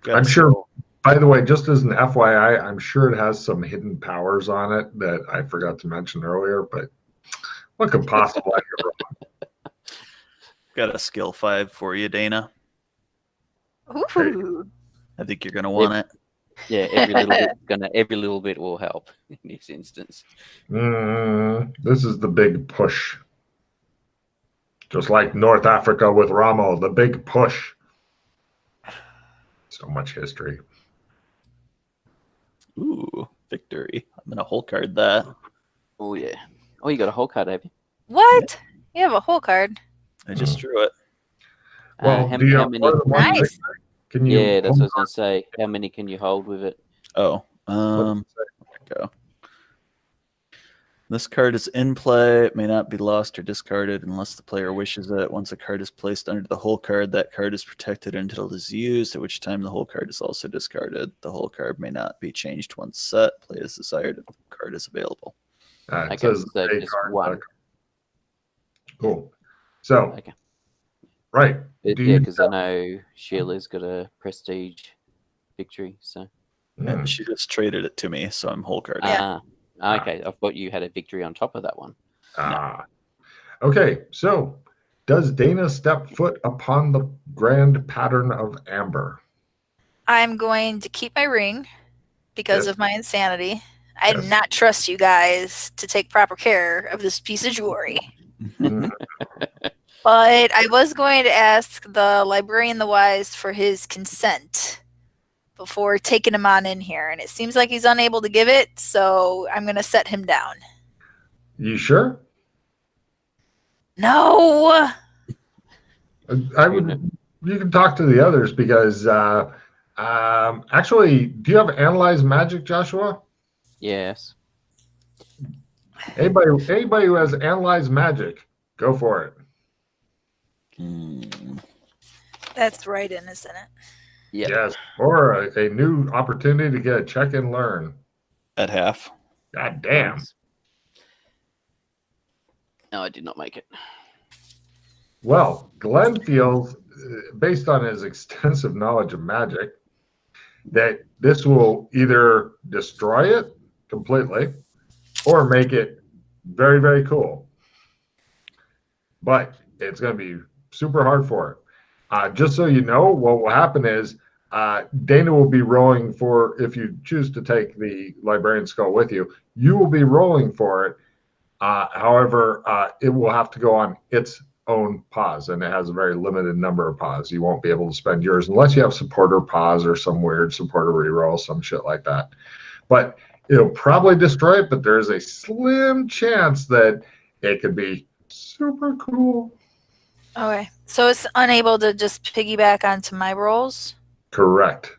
I'm sure, by the way, just as an FYI, I'm sure it has some hidden powers on it that I forgot to mention earlier, but what could possibly Got a skill 5 for you, Dana. Ooh. I think you're going to want it. Yeah, every little bit will help in this instance. This is the big push. Just like North Africa with Ramo, the big push. So much history. Ooh, victory. I'm going to whole card that. Oh, yeah. Oh, you got a whole card, have you? What? You have a whole card. I just drew it. Well, how many? Nice. Can you Yeah, that's what I was going to say. How many can you hold with it? Oh, there we go. This card is in play. It may not be lost or discarded unless the player wishes it. Once a card is placed under the whole card, that card is protected until it is used, at which time the whole card is also discarded. The whole card may not be changed once set. Play as desired if the card is available. It Okay, says so a just card. one. Cool. So, Okay. right. Yeah, because I know Sheila's got a prestige victory, so. Mm. She just traded it to me, so I'm whole card. Okay. I thought you had a victory on top of that one. Okay, so does Dana step foot upon the grand pattern of amber? I'm going to keep my ring because Yes. of my insanity. I do Yes. not trust you guys to take proper care of this piece of jewelry. Mm. But I was going to ask the librarian the wise for his consent before taking him on in here, and it seems like he's unable to give it, so I'm going to set him down. You sure? No! I would. You can talk to the others because actually, do you have analyze magic, Joshua? Yes. Anybody who has analyze magic, go for it. That's right in, isn't it? Yep. Yes, or a new opportunity to get a check and learn. At half. God damn. Nice. No, I did not make it. Well, Glenn feels, based on his extensive knowledge of magic, that this will either destroy it completely or make it very, very cool. But it's going to be super hard for it. Just so you know, what will happen is Dana will be rolling for, if you choose to take the librarian skull with you, you will be rolling for it. However, it will have to go on its own pause, and it has a very limited number of pause. You won't be able to spend yours unless you have supporter pause or some weird supporter reroll, some shit like that. But it'll probably destroy it, but there's a slim chance that it could be super cool. Okay. So it's unable to just piggyback onto my rolls? Correct.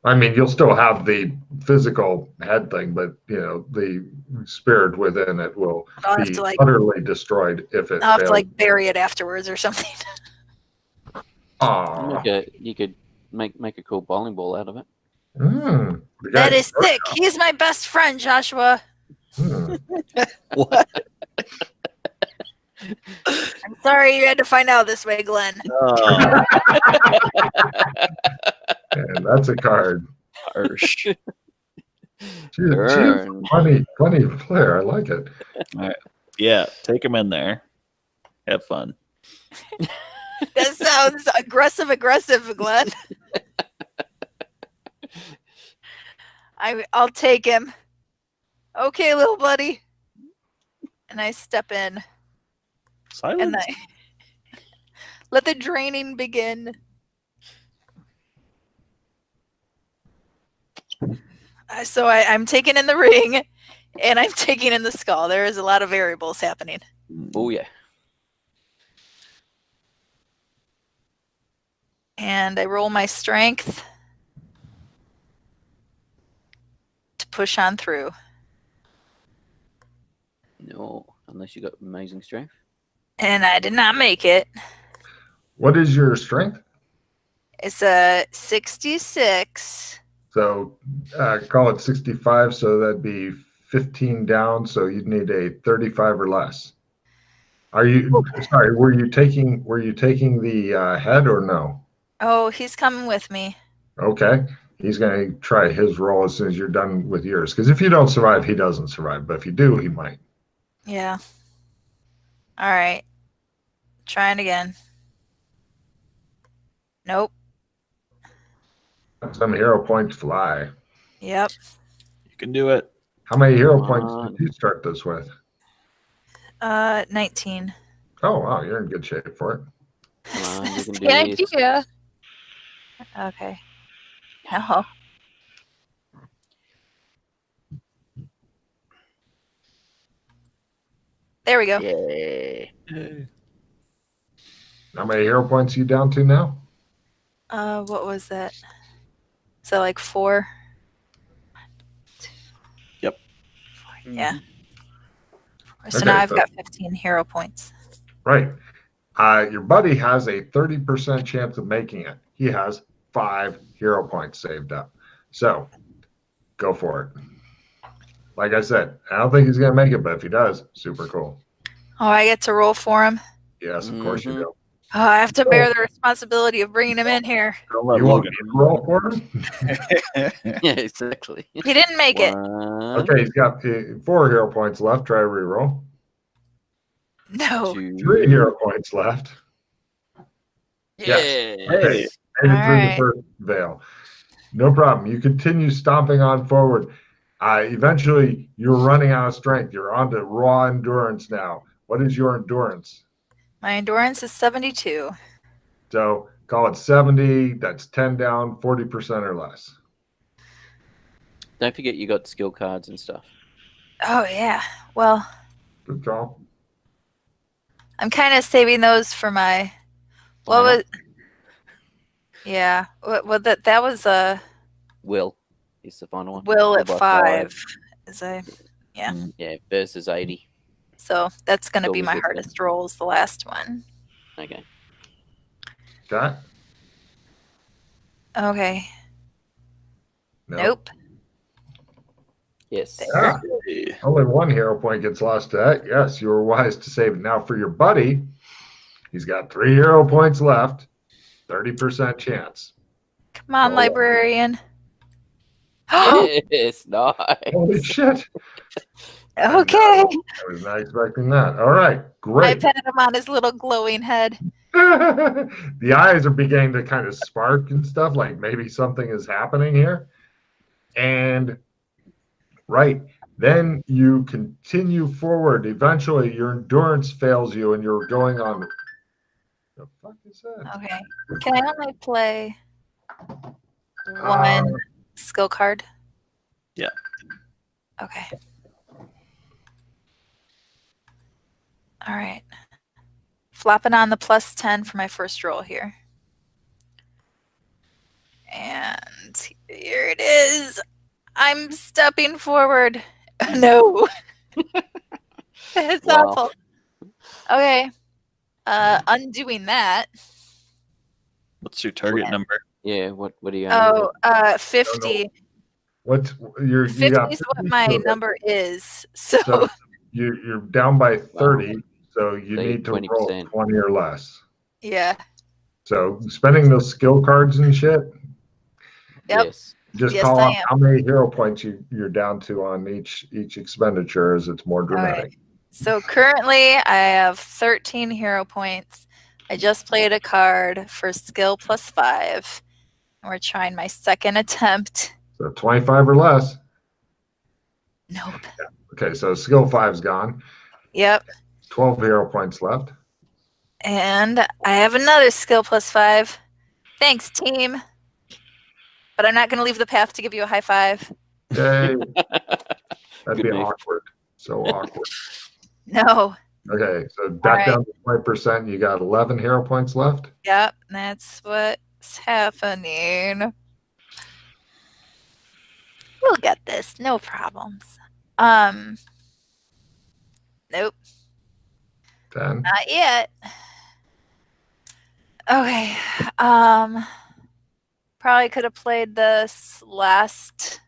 I mean, you'll still have the physical head thing, but the spirit within it will be utterly destroyed if it I'll have fails. to bury it afterwards or something. You could make a cool bowling ball out of it. That is sick. He's my best friend, Joshua. What? I'm sorry you had to find out this way, Glenn. And that's a card. Harsh. She's a funny player. I like it. All right. Yeah, take him in there. Have fun. That sounds aggressive, Glenn. I'll take him. Okay, little buddy. And I step in. Silence. And I let the draining begin. So I'm taking in the ring, and I'm taking in the skull. There is a lot of variables happening. Oh, yeah. And I roll my strength to push on through. No, unless you got amazing strength. And I did not make it. What is your strength? It's a 66. So call it 65, so that'd be 15 down, so you'd need a 35 or less. Were you taking the head or no? Oh, he's coming with me. Okay. He's going to try his roll as soon as you're done with yours. Because if you don't survive, he doesn't survive. But if you do, he might. Yeah. All right. Trying again. Nope. Some hero points fly. Yep. You can do it. How many hero points did you start this with? 19. Oh, wow. You're in good shape for it. Come on, you can do Good this. idea. Okay. No. There we go. Yeah. How many hero points are you down to now? What was that? Is that 4? Yep. 4. Yeah. So Okay, now I've so- got 15 hero points. Right. Your buddy has a 30% chance of making it. He has 5 hero points saved up. So go for it. Like I said, I don't think he's going to make it, but if he does, super cool. Oh, I get to roll for him. Yes, of course you do. Oh, I have to bear the responsibility of bringing him in here. Don't let You want Logan me to roll for him? Yeah, exactly. He didn't make it. Okay, he's got 4 hero points left. Try to reroll. No. 3 hero points left. Yes. Hey. Okay. Made it through Alright. the first veil. No problem. You continue stomping on forward. Eventually, you're running out of strength. You're on to raw endurance now. What is your endurance? My endurance is 72. So call it 70. That's 10 down, 40% or less. Don't forget you got skill cards and stuff. Oh, yeah. Well, Good call. I'm kind of saving those for my... What was... Yeah. Well, that was a Will is the final one. will at by 5. Is I... Yeah. Yeah, versus 80. So that's going to So be we my did hardest roll is the last one. Okay. Got? Okay. No. Nope. Yes. There. Ah, only 1 hero point gets lost to that. Yes, you were wise to save it. Now for your buddy, he's got 3 hero points left. 30% chance. Come on, Roll. librarian. Yes, nice. Holy shit. Okay. I was not expecting that. All right, I great. pat him on his little glowing head. The eyes are beginning to kind of spark and stuff, like maybe something is happening here. And right, then you continue forward. Eventually, your endurance fails you, and you're going on. The fuck is that? Okay. Can I only play one skill card? Yeah. Okay. All right. Flopping on the +10 for my first roll here. And here it is. I'm stepping forward. No. It's Wow. awful. Okay. Undoing that. What's your target number? Yeah, what do you Oh, 50. What's you 50 got? is what 50, my so number is. So, So you're down by 30, so you So need to roll 20%. 20 or less. yeah. So spending those skill cards and shit, Yep. Yes. just Yes, call I out am. how many hero points you're down to on each expenditure as it's more dramatic. So currently I have 13 hero points. I just played a card for skill +5. And we're trying my second attempt. So 25 or less. Nope. Okay, so skill 5's gone. Yep. 12 hero points left. And I have another skill +5. Thanks, team. But I'm not going to leave the path to give you a high five. Yay. That'd Good be move. awkward. So awkward. No. Okay, so back right. down to 20%. You got 11 hero points left. Yep. That's what's happening. We'll get this. No problems. Nope. 10. Not yet. Okay. Probably could have played this last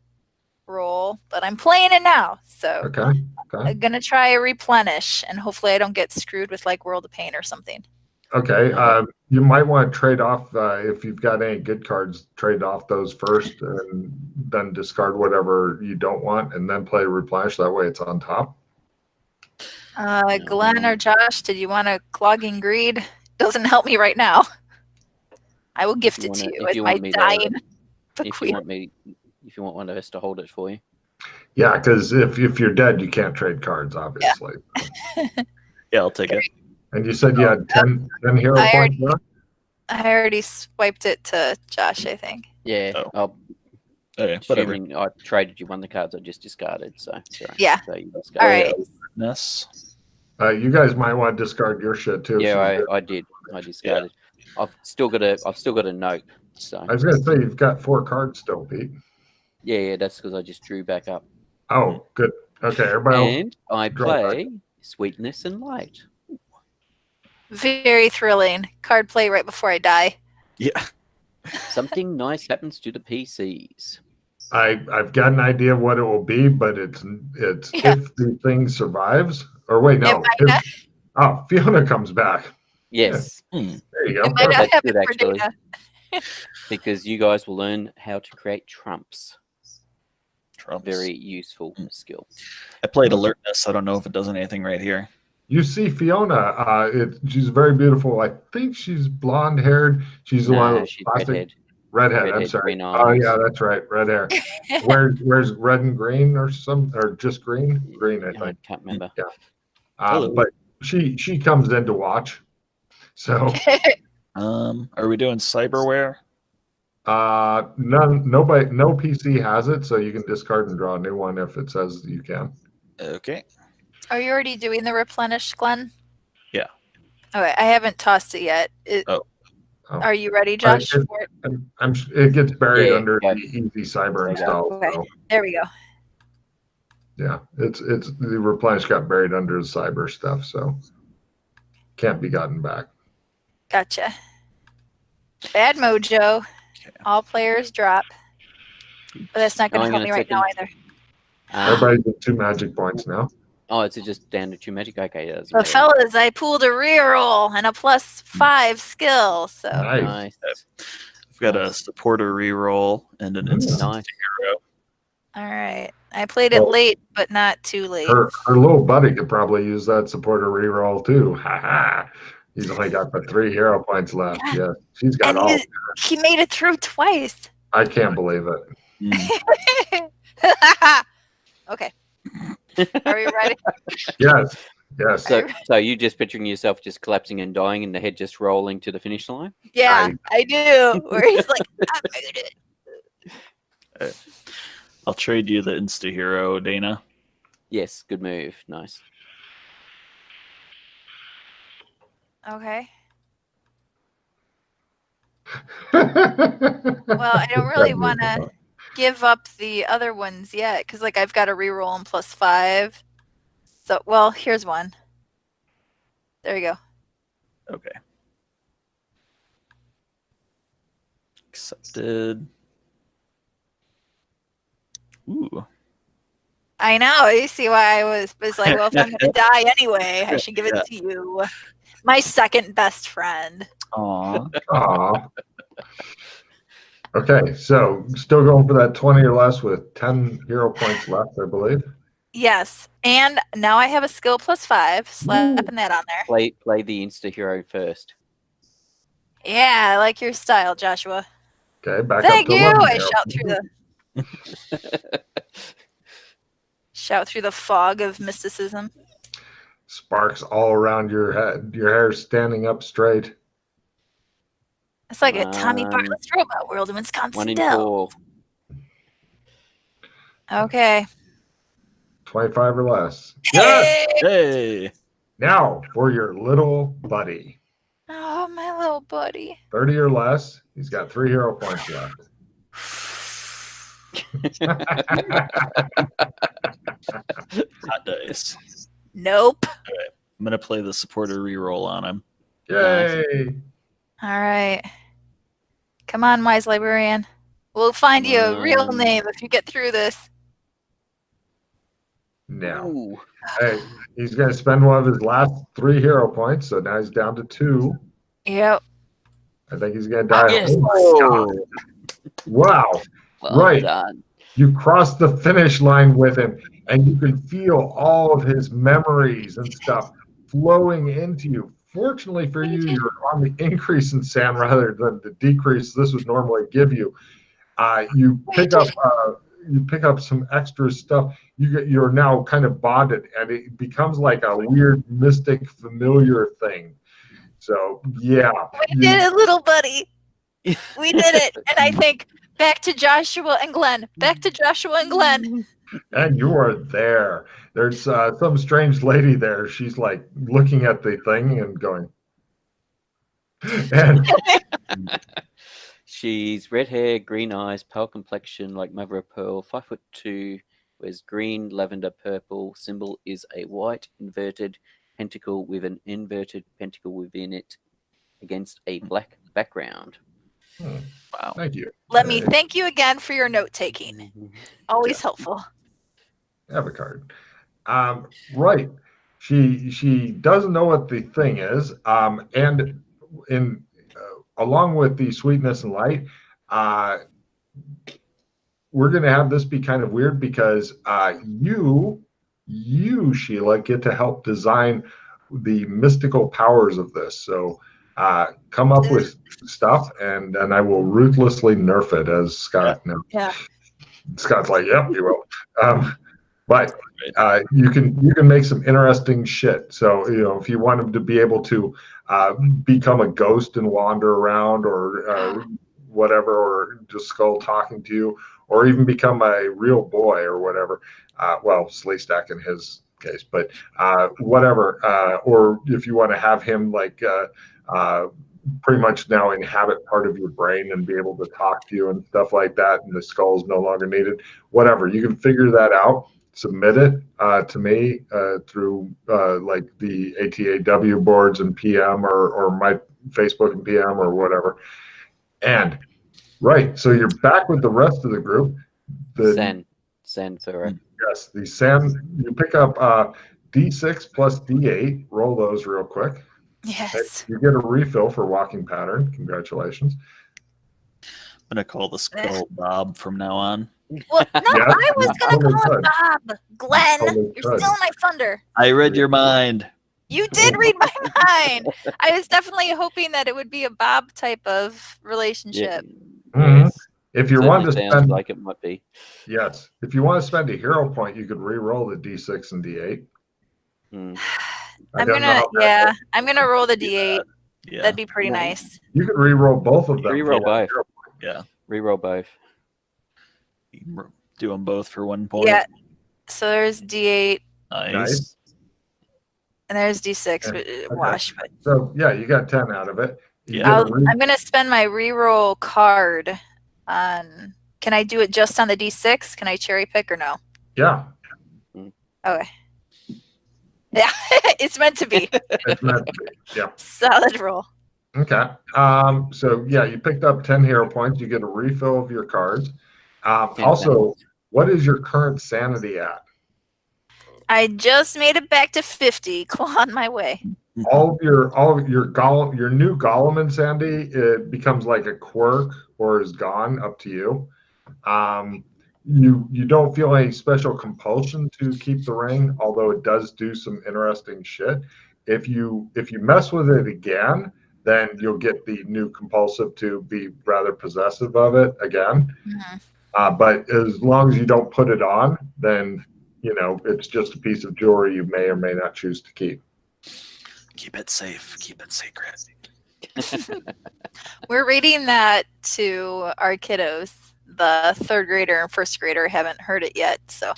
roll, but I'm playing it now. So Okay. I'm gonna try a replenish, and hopefully I don't get screwed with like World of Pain or something. Okay. You might want to trade off if you've got any good cards. Trade off those first, and then discard whatever you don't want, and then play replenish. That way, it's on top. Glenn or Josh, did you want a Clogging Greed? Doesn't help me right now. I will gift it to you as my dying if you want one of us to hold it for you. Yeah, because if you're dead, you can't trade cards, obviously. Yeah, I'll take it. And you said you had 10 hero points left? I already swiped it to Josh, I think. Yeah. Oh. Okay, whatever. Assuming I traded you one of the cards I just discarded. So sorry. Yeah. So you All discarded. right. You guys might want to discard your shit too. Yeah, I did. I discarded. Yeah. I've still got a note. So I was gonna say you've got 4 cards still, Pete. yeah, that's because I just drew back up. Oh, good. Okay, everybody else. And I draw play sweetness and light. Very thrilling. Card play right before I die. Yeah. Something nice happens to the PCs. I've got an idea of what it will be, but it's Yeah. if the thing survives. Or wait, It no. might not, Fiona comes back. Yes, There you go. it might not That's happen good, for actually. Dana. because you guys will learn how to create trumps. Trumps. Very useful skill. I played alertness. I don't know if it does anything right here. You see Fiona. She's very beautiful. I think she's blonde haired. She's one of Nah, those she's plastic redhead. redhead. I'm Redhead, sorry. green Oh eyes. yeah, that's right. Red hair. Where's red and green or just green? Green, I I think. can't remember. Hello. But she comes in to watch. So Are we doing cyberware? no PC has it, so you can discard and draw a new one if it says you can. Okay. Are you already doing the replenish, Glenn? Yeah. Okay, I haven't tossed it yet. Oh. Are you ready, Josh? for it? It gets buried Yeah, under yeah. the easy cyber There you go. install. Okay. So There we go. yeah, it's the replenish got buried under the cyber stuff, so can't be gotten back. Gotcha. Bad mojo. Okay. All players drop. But that's not going to Hang help on me a right now second. either. Everybody's at 2 magic points now. Oh, it's just down to 2 magic. Okay, that's But fellas, I pulled a reroll and a +5 skill. So Nice. nice. I've got a supporter reroll and an instant Nice. hero. all right. I played it Well, late, but not too late. Her little buddy could probably use that supporter reroll too. Ha ha. He's only got the 3 hero points left. Yeah, she's got And all. he made it through twice. I can't believe it. Okay. Are we ready? Yes. So you just picturing yourself just collapsing and dying and the head just rolling to the finish line? Yeah, I do. Where he's like, I made it. I'll trade you the insta hero, Dana. Yes, good move. Nice. Okay. Well, Well, I don't really want to give up the other ones yet because, like, I've got a reroll and +5. So, well, here's one. There you go. Okay. Accepted. Ooh. I know. You see why I was like, well, if I'm going to die anyway, I should give it Yeah. to you. My second best friend. Aw. Aw. Okay, so still going for that 20 or less with 10 hero points left, I believe. Yes. And now I have a skill +5. Slapping that on there. Play the insta hero first. Yeah, I like your style, Joshua. Okay, back Thank up to you. 11 I hero shout through the fog of mysticism. Sparks all around your head. Your hair's standing up straight. It's like a Tommy Bartlett's Robot World in 1 Wisconsin in Dells. 4. Okay. 25 or less. Yes! Hey. Now for your little buddy. Oh, my little buddy. 30 or less. He's got 3 hero points left. Hot dice. Nope. I'm gonna play the supporter reroll on him. Yay! All right. Come on, wise librarian. We'll find you a real name if you get through this. Now, Ooh. hey, he's going to spend one of his last 3 hero points, so now he's down to 2. Yep. I think he's going to die. Yes. Oh my God. Wow. Well Right. done. You cross the finish line with him, and you can feel all of his memories and stuff flowing into you. Fortunately for you, you're on the increase in sand rather than the decrease this would normally give you. You pick up some extra stuff. You're now kind of bonded, and it becomes like a weird mystic familiar thing. So yeah, We did it, little buddy. We did it. And I think back to Joshua and Glenn. Back to Joshua and Glenn. and you are there. There's some strange lady there. She's like looking at the thing and going, and She's red hair, green eyes, pale complexion, like mother of pearl, 5'2", Whereas green, lavender, purple symbol is a white inverted pentacle with an inverted pentacle within it against a black background. Wow. Thank you. Let me thank you again for your note taking. Always helpful. Have a card. Right. She doesn't know what the thing is. And in along with the sweetness and light, we're going to have this be kind of weird because you, Sheila, get to help design the mystical powers of this. So come up with stuff, and then I will ruthlessly nerf it, as Scott knows. Yeah. Scott's like, yep, you will. But you can make some interesting shit. So if you want him to be able to become a ghost and wander around, or whatever, or just Skull talking to you, or even become a real boy or whatever. Well, Slaystack in his case, but whatever. Or if you want to have him like pretty much now inhabit part of your brain and be able to talk to you and stuff like that, and the skull is no longer needed. Whatever, you can figure that out. Submit it to me through like the ATAW boards and PM, or my Facebook and PM or whatever. And right, so you're back with the rest of the group. Sand for Yes, the sand. You pick up D6 plus D8. Roll those real quick. Yes. You get a refill for walking pattern. Congratulations. I'm gonna call the skull Bob from now on. Well, no, Yeah, I was going to totally call him could. Bob. Glenn, Totally you're could. stealing my thunder. I read your mind. You did read my mind. I was definitely hoping that it would be a Bob type of relationship. Mhm. If you want to sounds spend, like it might be. yes, if you want to spend a hero point, you could re-roll the D6 and D8. Mm. I'm gonna roll the D8. Yeah. That'd be pretty nice. You could re-roll both of them. Re-roll for one both. hero point. Yeah. Reroll both. You can do them both for 1 point. Yeah. So there's D8 Nice. and there's D6. Okay. Wash. But So yeah, you got 10 out of it. You Yeah. get a I'm gonna spend my reroll card on. Can I do it just on the D6? Can I cherry pick or no? yeah, Okay. Yeah, it's meant to be. it's meant to be. Yeah. Solid roll. Okay. So yeah, you picked up 10 hero points. You get a refill of your cards. Also, what is your current sanity at? I just made it back to 50. Clawing my way. All of your new Gollum and Sandy, it becomes like a quirk or is gone, up to you. You don't feel any special compulsion to keep the ring, although it does do some interesting shit. If you mess with it again, then you'll get the new compulsive to be rather possessive of it again. Mhm. But as long as you don't put it on, then it's just a piece of jewelry you may or may not choose to keep. Keep it safe. Keep it sacred. We're reading that to our kiddos. The 3rd grader and 1st grader haven't heard it yet, so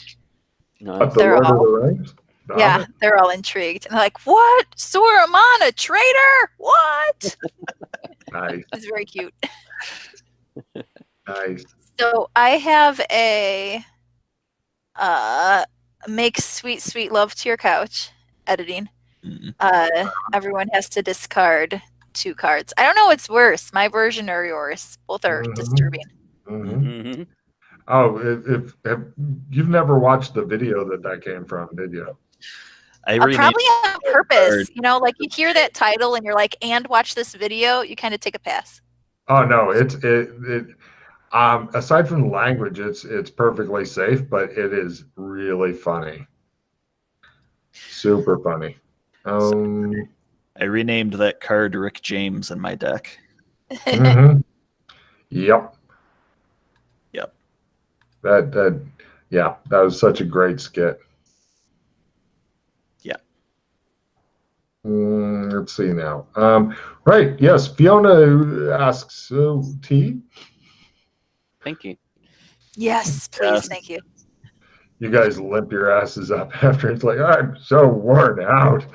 No. But the They're Lord of all- the Rings? The yeah, Hobbit? they're all intrigued. And they're like, "What? Saruman, a traitor? What?" Nice, It's very cute. nice. So I have a make sweet love to your couch editing. Mm. Everyone has to discard 2 cards. I don't know what's worse, my version or yours. Both are Mhm. disturbing. Mhm. Mhm. Oh, if you've never watched the video that came from, did you? I renamed Probably on purpose. card. Like you hear that title and you're like, and watch this video, you kind of take a pass. Oh no, it aside from the language, it's perfectly safe, but it is really funny. Super funny. I renamed that card Rick James in my deck. Mhm. Yep. Yep. That was such a great skit. Yeah. Let's see now. Right. Yes. Fiona asks, T, Thank you. Yes, please, Yes. thank you. you guys limp your asses up after it's like, I'm so worn out.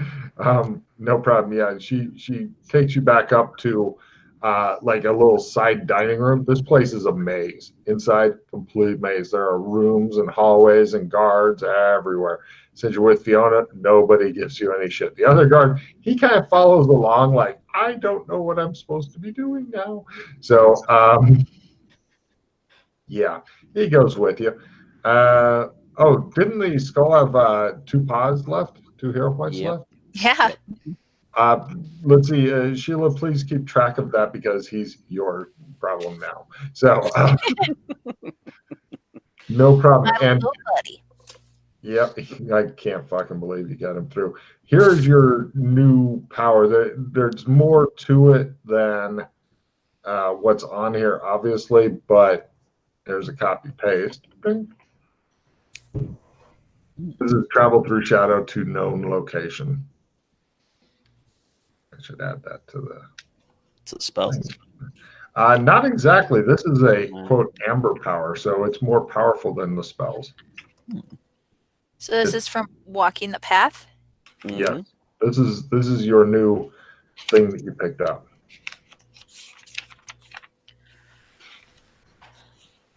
No problem. Yeah. She takes you back up to like a little side dining room. This place is a maze. Inside, complete maze. There are rooms and hallways and guards everywhere. Since you're with Fiona, nobody gives you any shit. The other guard, he kind of follows along like, I don't know what I'm supposed to be doing now. So, yeah, he goes with you. Oh, didn't the skull have 2 paws left? 2 hero points Yep. left? Yeah. Let's see, Sheila, please keep track of that because he's your problem now. So, no problem. My And little buddy. yeah, I can't fucking believe you got him through. Here's your new power. There's more to it than what's on here, obviously, but there's a copy paste. Bing. This is travel through shadow to known location. I should add that to the. It's a spell. Not exactly. This is a No. quote amber power, so it's more powerful than the spells. So this is from Walking the Path. Mhm. Yes, this is your new thing that you picked up.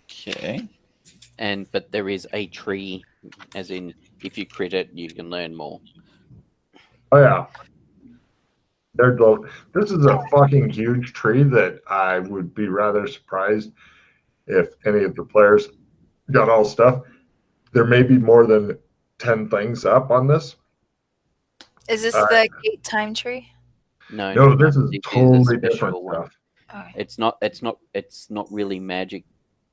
Okay. But there is a tree, as in if you crit it, you can learn more. Oh yeah, this is a fucking huge tree that I would be rather surprised if any of the players got all stuff. There may be more than 10 things up on this. Is this the Gate Time Tree? No, this is a totally special different one. stuff. Okay. It's not really magic.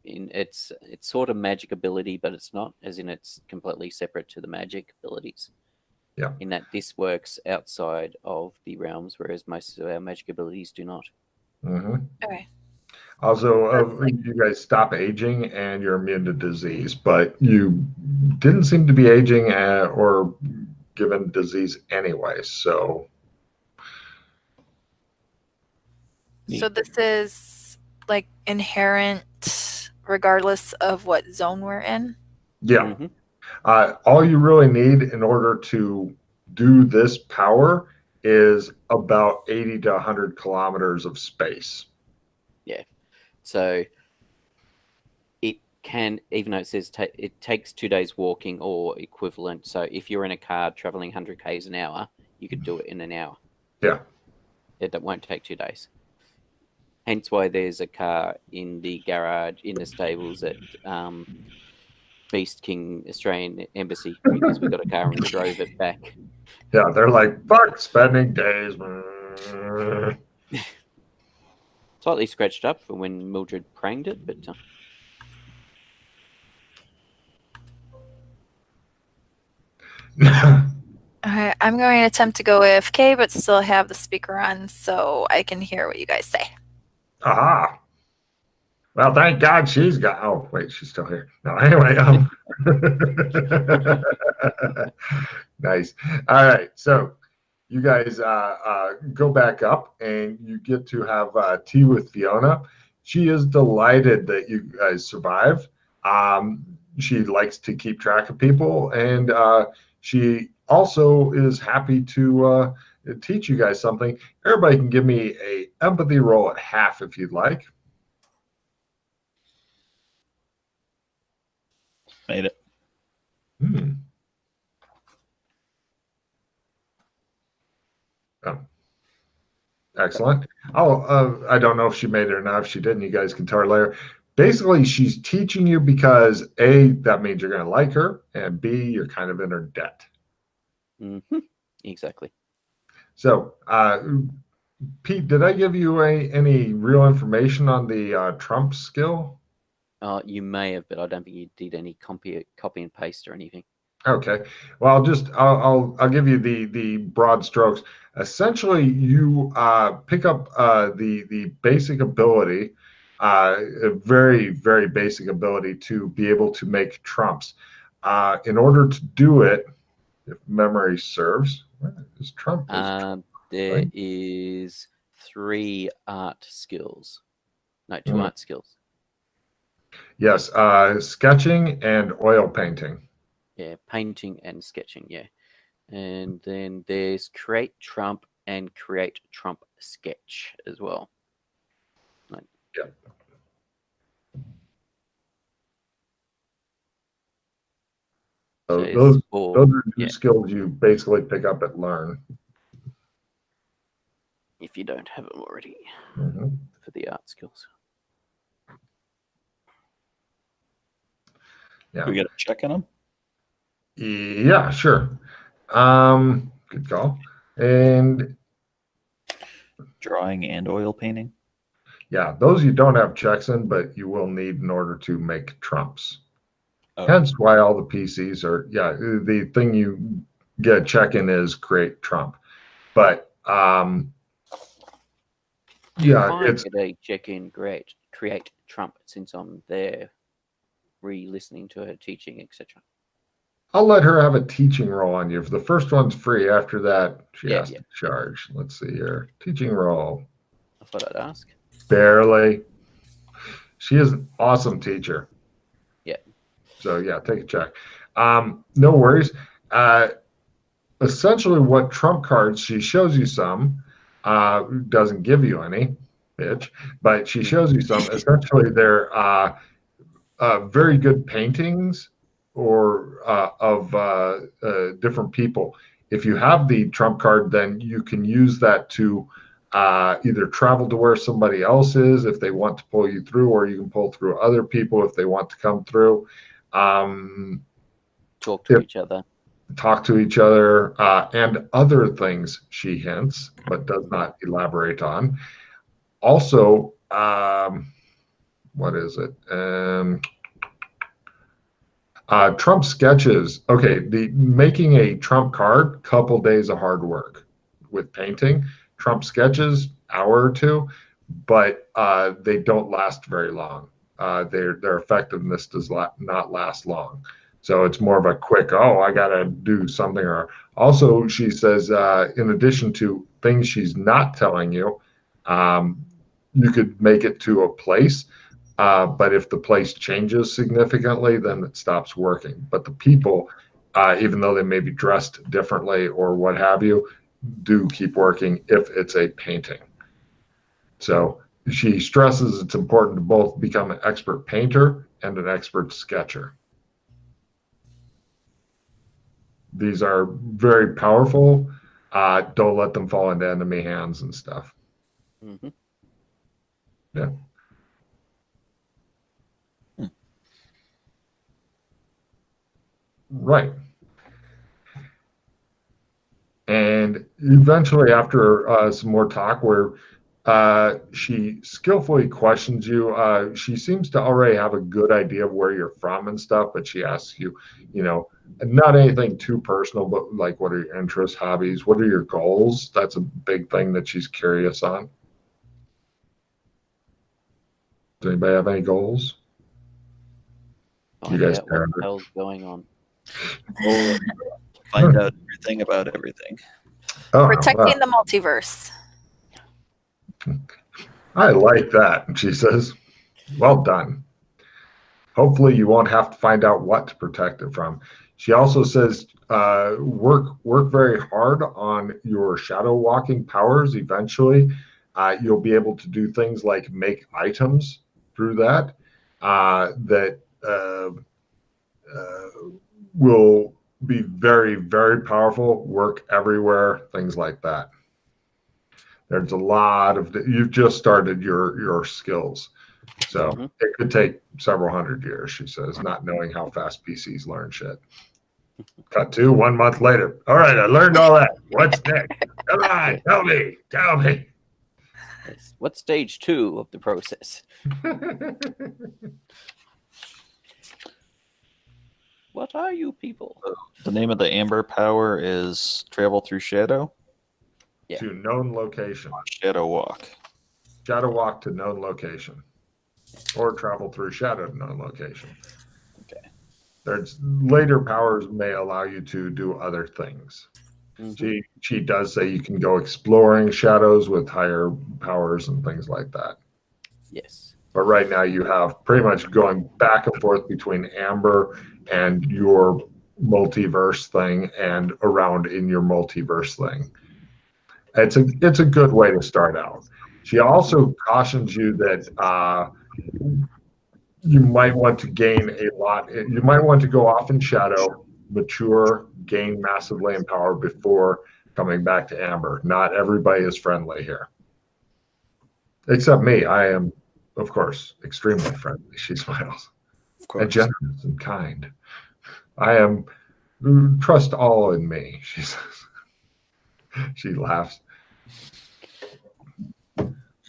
It's sort of magic ability, but it's not, as in it's completely separate to the magic abilities. Yeah. In that this works outside of the realms, whereas most of our magic abilities do not. Mm-hmm. Okay. Also, you guys stop aging and you're immune to disease, but you didn't seem to be aging or given disease anyway. So, So this is like inherent regardless of what zone we're in? yeah. Mhm. All you really need in order to do this power is about 80 to 100 kilometers of space. So it can, even though it says it takes 2 days walking or equivalent. So if you're in a car traveling 100 k's an hour, you could do it in an hour. Yeah. That won't take 2 days. Hence why there's a car in the garage, in the stables at Beast King Australian Embassy, because we got a car and we drove it back. Yeah, they're like, fuck spending days. Slightly scratched up for when Mildred pranged it, but Okay, I'm going to attempt to go AFK, but still have the speaker on so I can hear what you guys say. Aha. Well, thank God she's got. Oh, wait, she's still here. No, anyway. Nice. All right. So you guys go back up and you get to have tea with Fiona. She is delighted that you guys survived. She likes to keep track of people, and she also is happy to teach you guys something. Everybody can give me a empathy roll at half if you'd like. Made it. Hmm. Oh. Excellent. Oh, I don't know if she made it or not. If she didn't, you guys can tell her later. Basically, she's teaching you because A, that means you're going to like her, and B, you're kind of in her debt. exactly. So, Pete, did I give you any real information on the Trump skill? You may have, but I don't think you did any copy and paste or anything. Okay. Well, I'll give you the broad strokes. Essentially, you pick up the basic ability, a very very basic ability to be able to make trumps. In order to do it, if memory serves, where is Trump? There is 3 art skills. No, 2 art skills. Yes, sketching and oil painting. Yeah, painting and sketching, yeah. And then there's create trump and create trump sketch as well. Yep. So So those it's for, are new yeah, skills you basically pick up at learn. if you don't have them already Mm-hmm. for the art skills. Yeah. We got a check in them. Yeah, sure. Good call. And Drawing and oil painting. yeah, those you don't have checks in, but you will need in order to make trumps. Oh. Hence why all the PCs are, yeah, the thing you get a check in is create trump. But yeah, If I it's get a check-in, create Trump, since I'm there re-listening to her teaching, etc. I'll let her have a teaching role on you. If the first one's free, after that, she has to charge. Let's see here. Teaching role. I thought I'd ask. Barely. She is an awesome teacher. Yeah. So yeah, take a check. No worries. Essentially what trump cards, she shows you some, doesn't give you any, bitch, but she shows you some. Essentially they're very good paintings or of different people. If you have the trump card, then you can use that to either travel to where somebody else is if they want to pull you through, or you can pull through other people if they want to come through. Talk to each other. Talk to each other, and other things, she hints, but does not elaborate on. Also, what is it? Trump sketches. Okay, the making a Trump card, couple days of hard work. With painting, Trump sketches, hour or two, but they don't last very long. Their effectiveness does not last long. So it's more of a quick, oh, I got to do something. Or also, she says, in addition to things she's not telling you, you could make it to a place. But if the place changes significantly, then it stops working. But the people, even though they may be dressed differently or what have you, do keep working if it's a painting. So she stresses it's important to both become an expert painter and an expert sketcher. These are very powerful. Don't let them fall into enemy hands and stuff. Mm-hmm. Yeah. Right. And eventually, after some more talk, where she skillfully questions you, she seems to already have a good idea of where you're from and stuff, but she asks you, not anything too personal, but like, what are your interests, hobbies? What are your goals? That's a big thing that she's curious on. Does anybody have any goals? Find out what the hell's going on. Find out everything about everything. Protecting the multiverse. I like that, she says. Well done. Hopefully you won't have to find out what to protect it from. She also says, work very hard on your shadow walking powers. Eventually, you'll be able to do things like make items through that will be very, very powerful, work everywhere, things like that. There's a lot of, you've just started your skills. So it could take several hundred years, she says, not knowing how fast PCs learn shit. Cut to 1 month later. All right, I learned all that. What's next? Come on, tell me. Yes. What's stage 2 of the process? What are you people? The name of the amber power is travel through shadow. Yeah. To known location. Shadow walk. Shadow walk to known location. Or travel through shadow to known location. Okay. There's later powers may allow you to do other things. Mm-hmm. She does say you can go exploring shadows with higher powers and things like that. Yes. But right now you have pretty much going back and forth between Amber and your multiverse thing and around in your multiverse thing. It's a good way to start out. She also cautions you that you might want to gain a lot. You might want to go off in shadow, mature, gain massively in power before coming back to Amber. Not everybody is friendly here. Except me. I am, of course, extremely friendly. She smiles. Of course. And generous and kind. I am, trust all in me, she says. She laughs.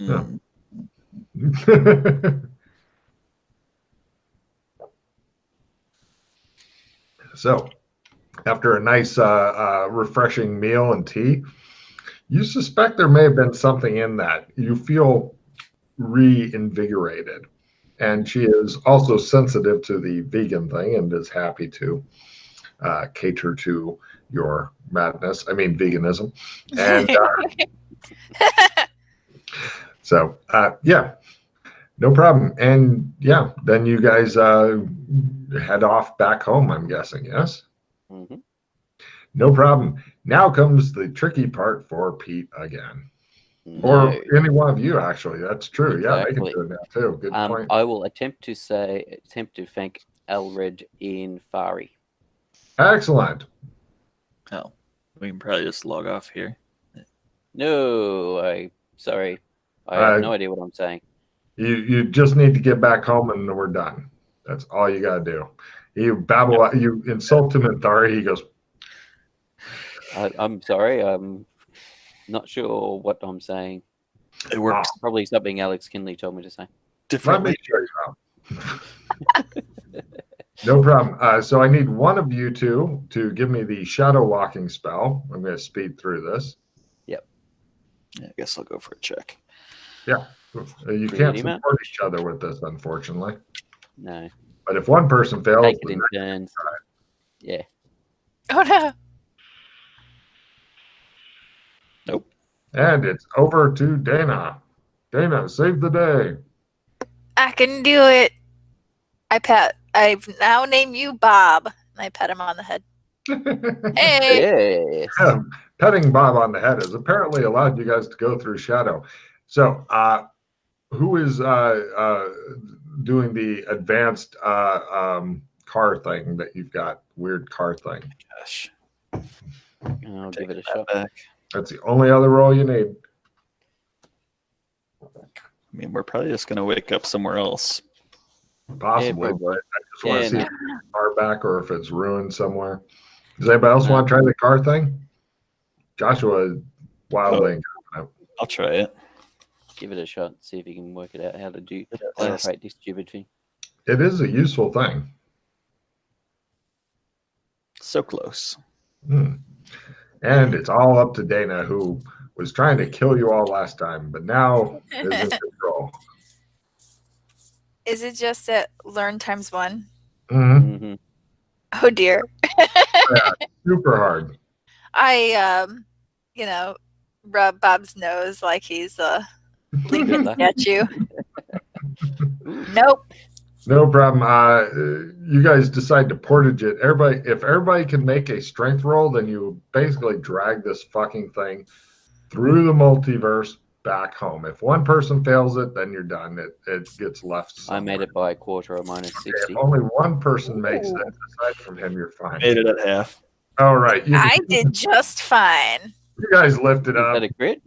Mm. So, after a nice, refreshing meal and tea, you suspect there may have been something in that. You feel reinvigorated. And she is also sensitive to the vegan thing and is happy to cater to your madness. I mean, veganism. And so, yeah, no problem. And yeah, then you guys head off back home, I'm guessing, yes? Mm-hmm. No problem. Now comes the tricky part for Pete again. No. Or any one of you, actually. That's true. Exactly. Yeah, they can do it now, too. Good point. I will attempt to thank Elred in Fari. Excellent. Oh, we can probably just log off here. No, sorry. I have no idea what I'm saying. You just need to get back home and we're done. That's all you gotta do. You babble, you insult him in Thari, he goes, I'm sorry. I'm not sure what I'm saying. It works Probably something Alex Kinley told me to say. let differently. me show you. No problem. So I need one of you two to give me the shadow walking spell. I'm going to speed through this. Yeah, I guess I'll go for a check. Yeah. You can't support each other with this, unfortunately. No. But if one person fails, Take it in turns. Yeah. Oh no. Nope. And it's over to Dana. Dana, save the day. I can do it. I've now named you Bob. And I pat him on the head. Hey. Yes. Petting Bob on the head has apparently allowed you guys to go through shadow. So, who is doing the advanced car thing that you've got? Weird car thing. Gosh. I'll give it a shot. Back. That's the only other roll you need. I mean, we're probably just going to wake up somewhere else. Possibly, Yeah, but I just want to yeah, see if it's car back or if it's ruined somewhere. Does anybody else want to try the car thing? Joshua is wildly. I'll try it. Give it a shot. See if you can work it out how to operate this stupid thing. It is a useful thing. So close. And it's all up to Dana, who was trying to kill you all last time, but now is in control. Is it just at learn times 1? Mm-hmm. Mm-hmm. Oh dear. Yeah, super hard. I rub Bob's nose like he's leaping at you. Nope. No problem. You guys decide to portage it. If everybody can make a strength roll, then you basically drag this fucking thing through the multiverse back home. If one person fails it, then you're done. It gets left somewhere. I made it by a quarter or minus 60. If only one person makes it, aside from him, you're fine. Made it at half. All right. I did just fine. You guys lifted Is up. that a crit?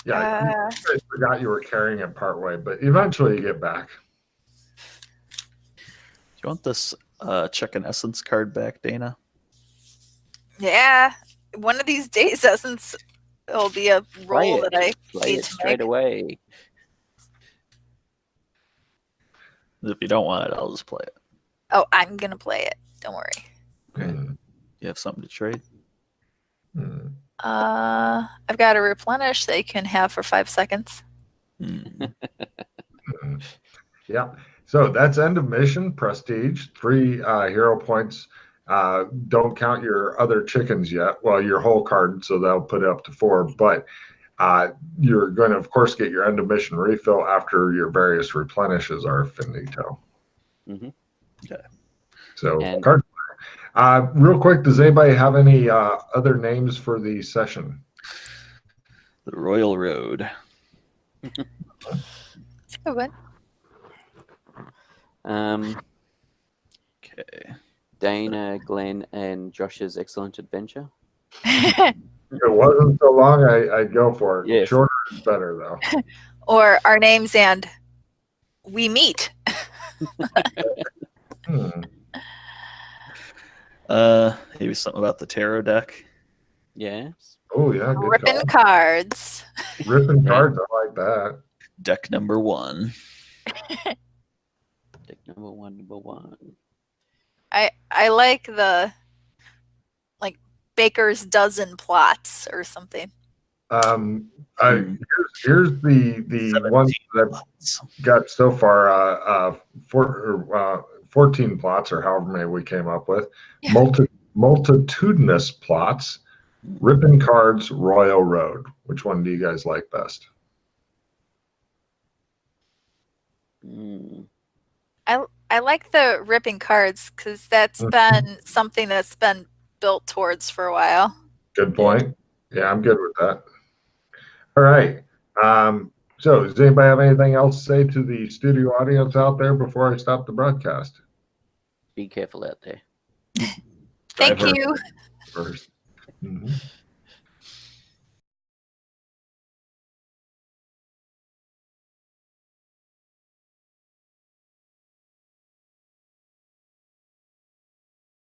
Yeah, you guys forgot you were carrying it partway, but eventually you get back. Do you want this check an essence card back, Dana? Yeah. One of these days, Essence will be a roll that I Play need it to straight make. away. If you don't want it, I'll just play it. Oh, I'm going to play it. Don't worry. Okay. Mm. You have something to trade? Mm. I've got a replenish that you can have for 5 seconds. Mm. Yeah. So that's end of mission. Prestige. 3 hero points. Don't count your other chickens yet. Well, your whole card, so that'll put it up to 4. But you're going to, of course, get your end of mission refill after your various replenishes are finito. Mm-hmm. Okay. So, And- card. Real quick, does anybody have any other names for the session? The Royal Road. It's a good one. Okay. Dana, Glenn, and Josh's Excellent Adventure. If it wasn't so long, I'd go for it. Yes. Shorter is better, though. Or our names and we meet. Maybe something about the tarot deck. Yes. Oh, yeah. Good Rippin' call. Cards. Rippin' Yeah. Cards. I like that. Deck number 1. Deck number one. I like the Baker's Dozen plots or something. Here's the one that I've got so far. 14 plots, or however many we came up with. Yeah. Multitudinous plots. Rippin' Cards, Royal Road. Which one do you guys like best? I like the Rippin' Cards because that's been something that's been built towards for a while. Good point. Yeah, I'm good with that. All right. So does anybody have anything else to say to the studio audience out there before I stop the broadcast? Be careful out there. Thank Drive you. first.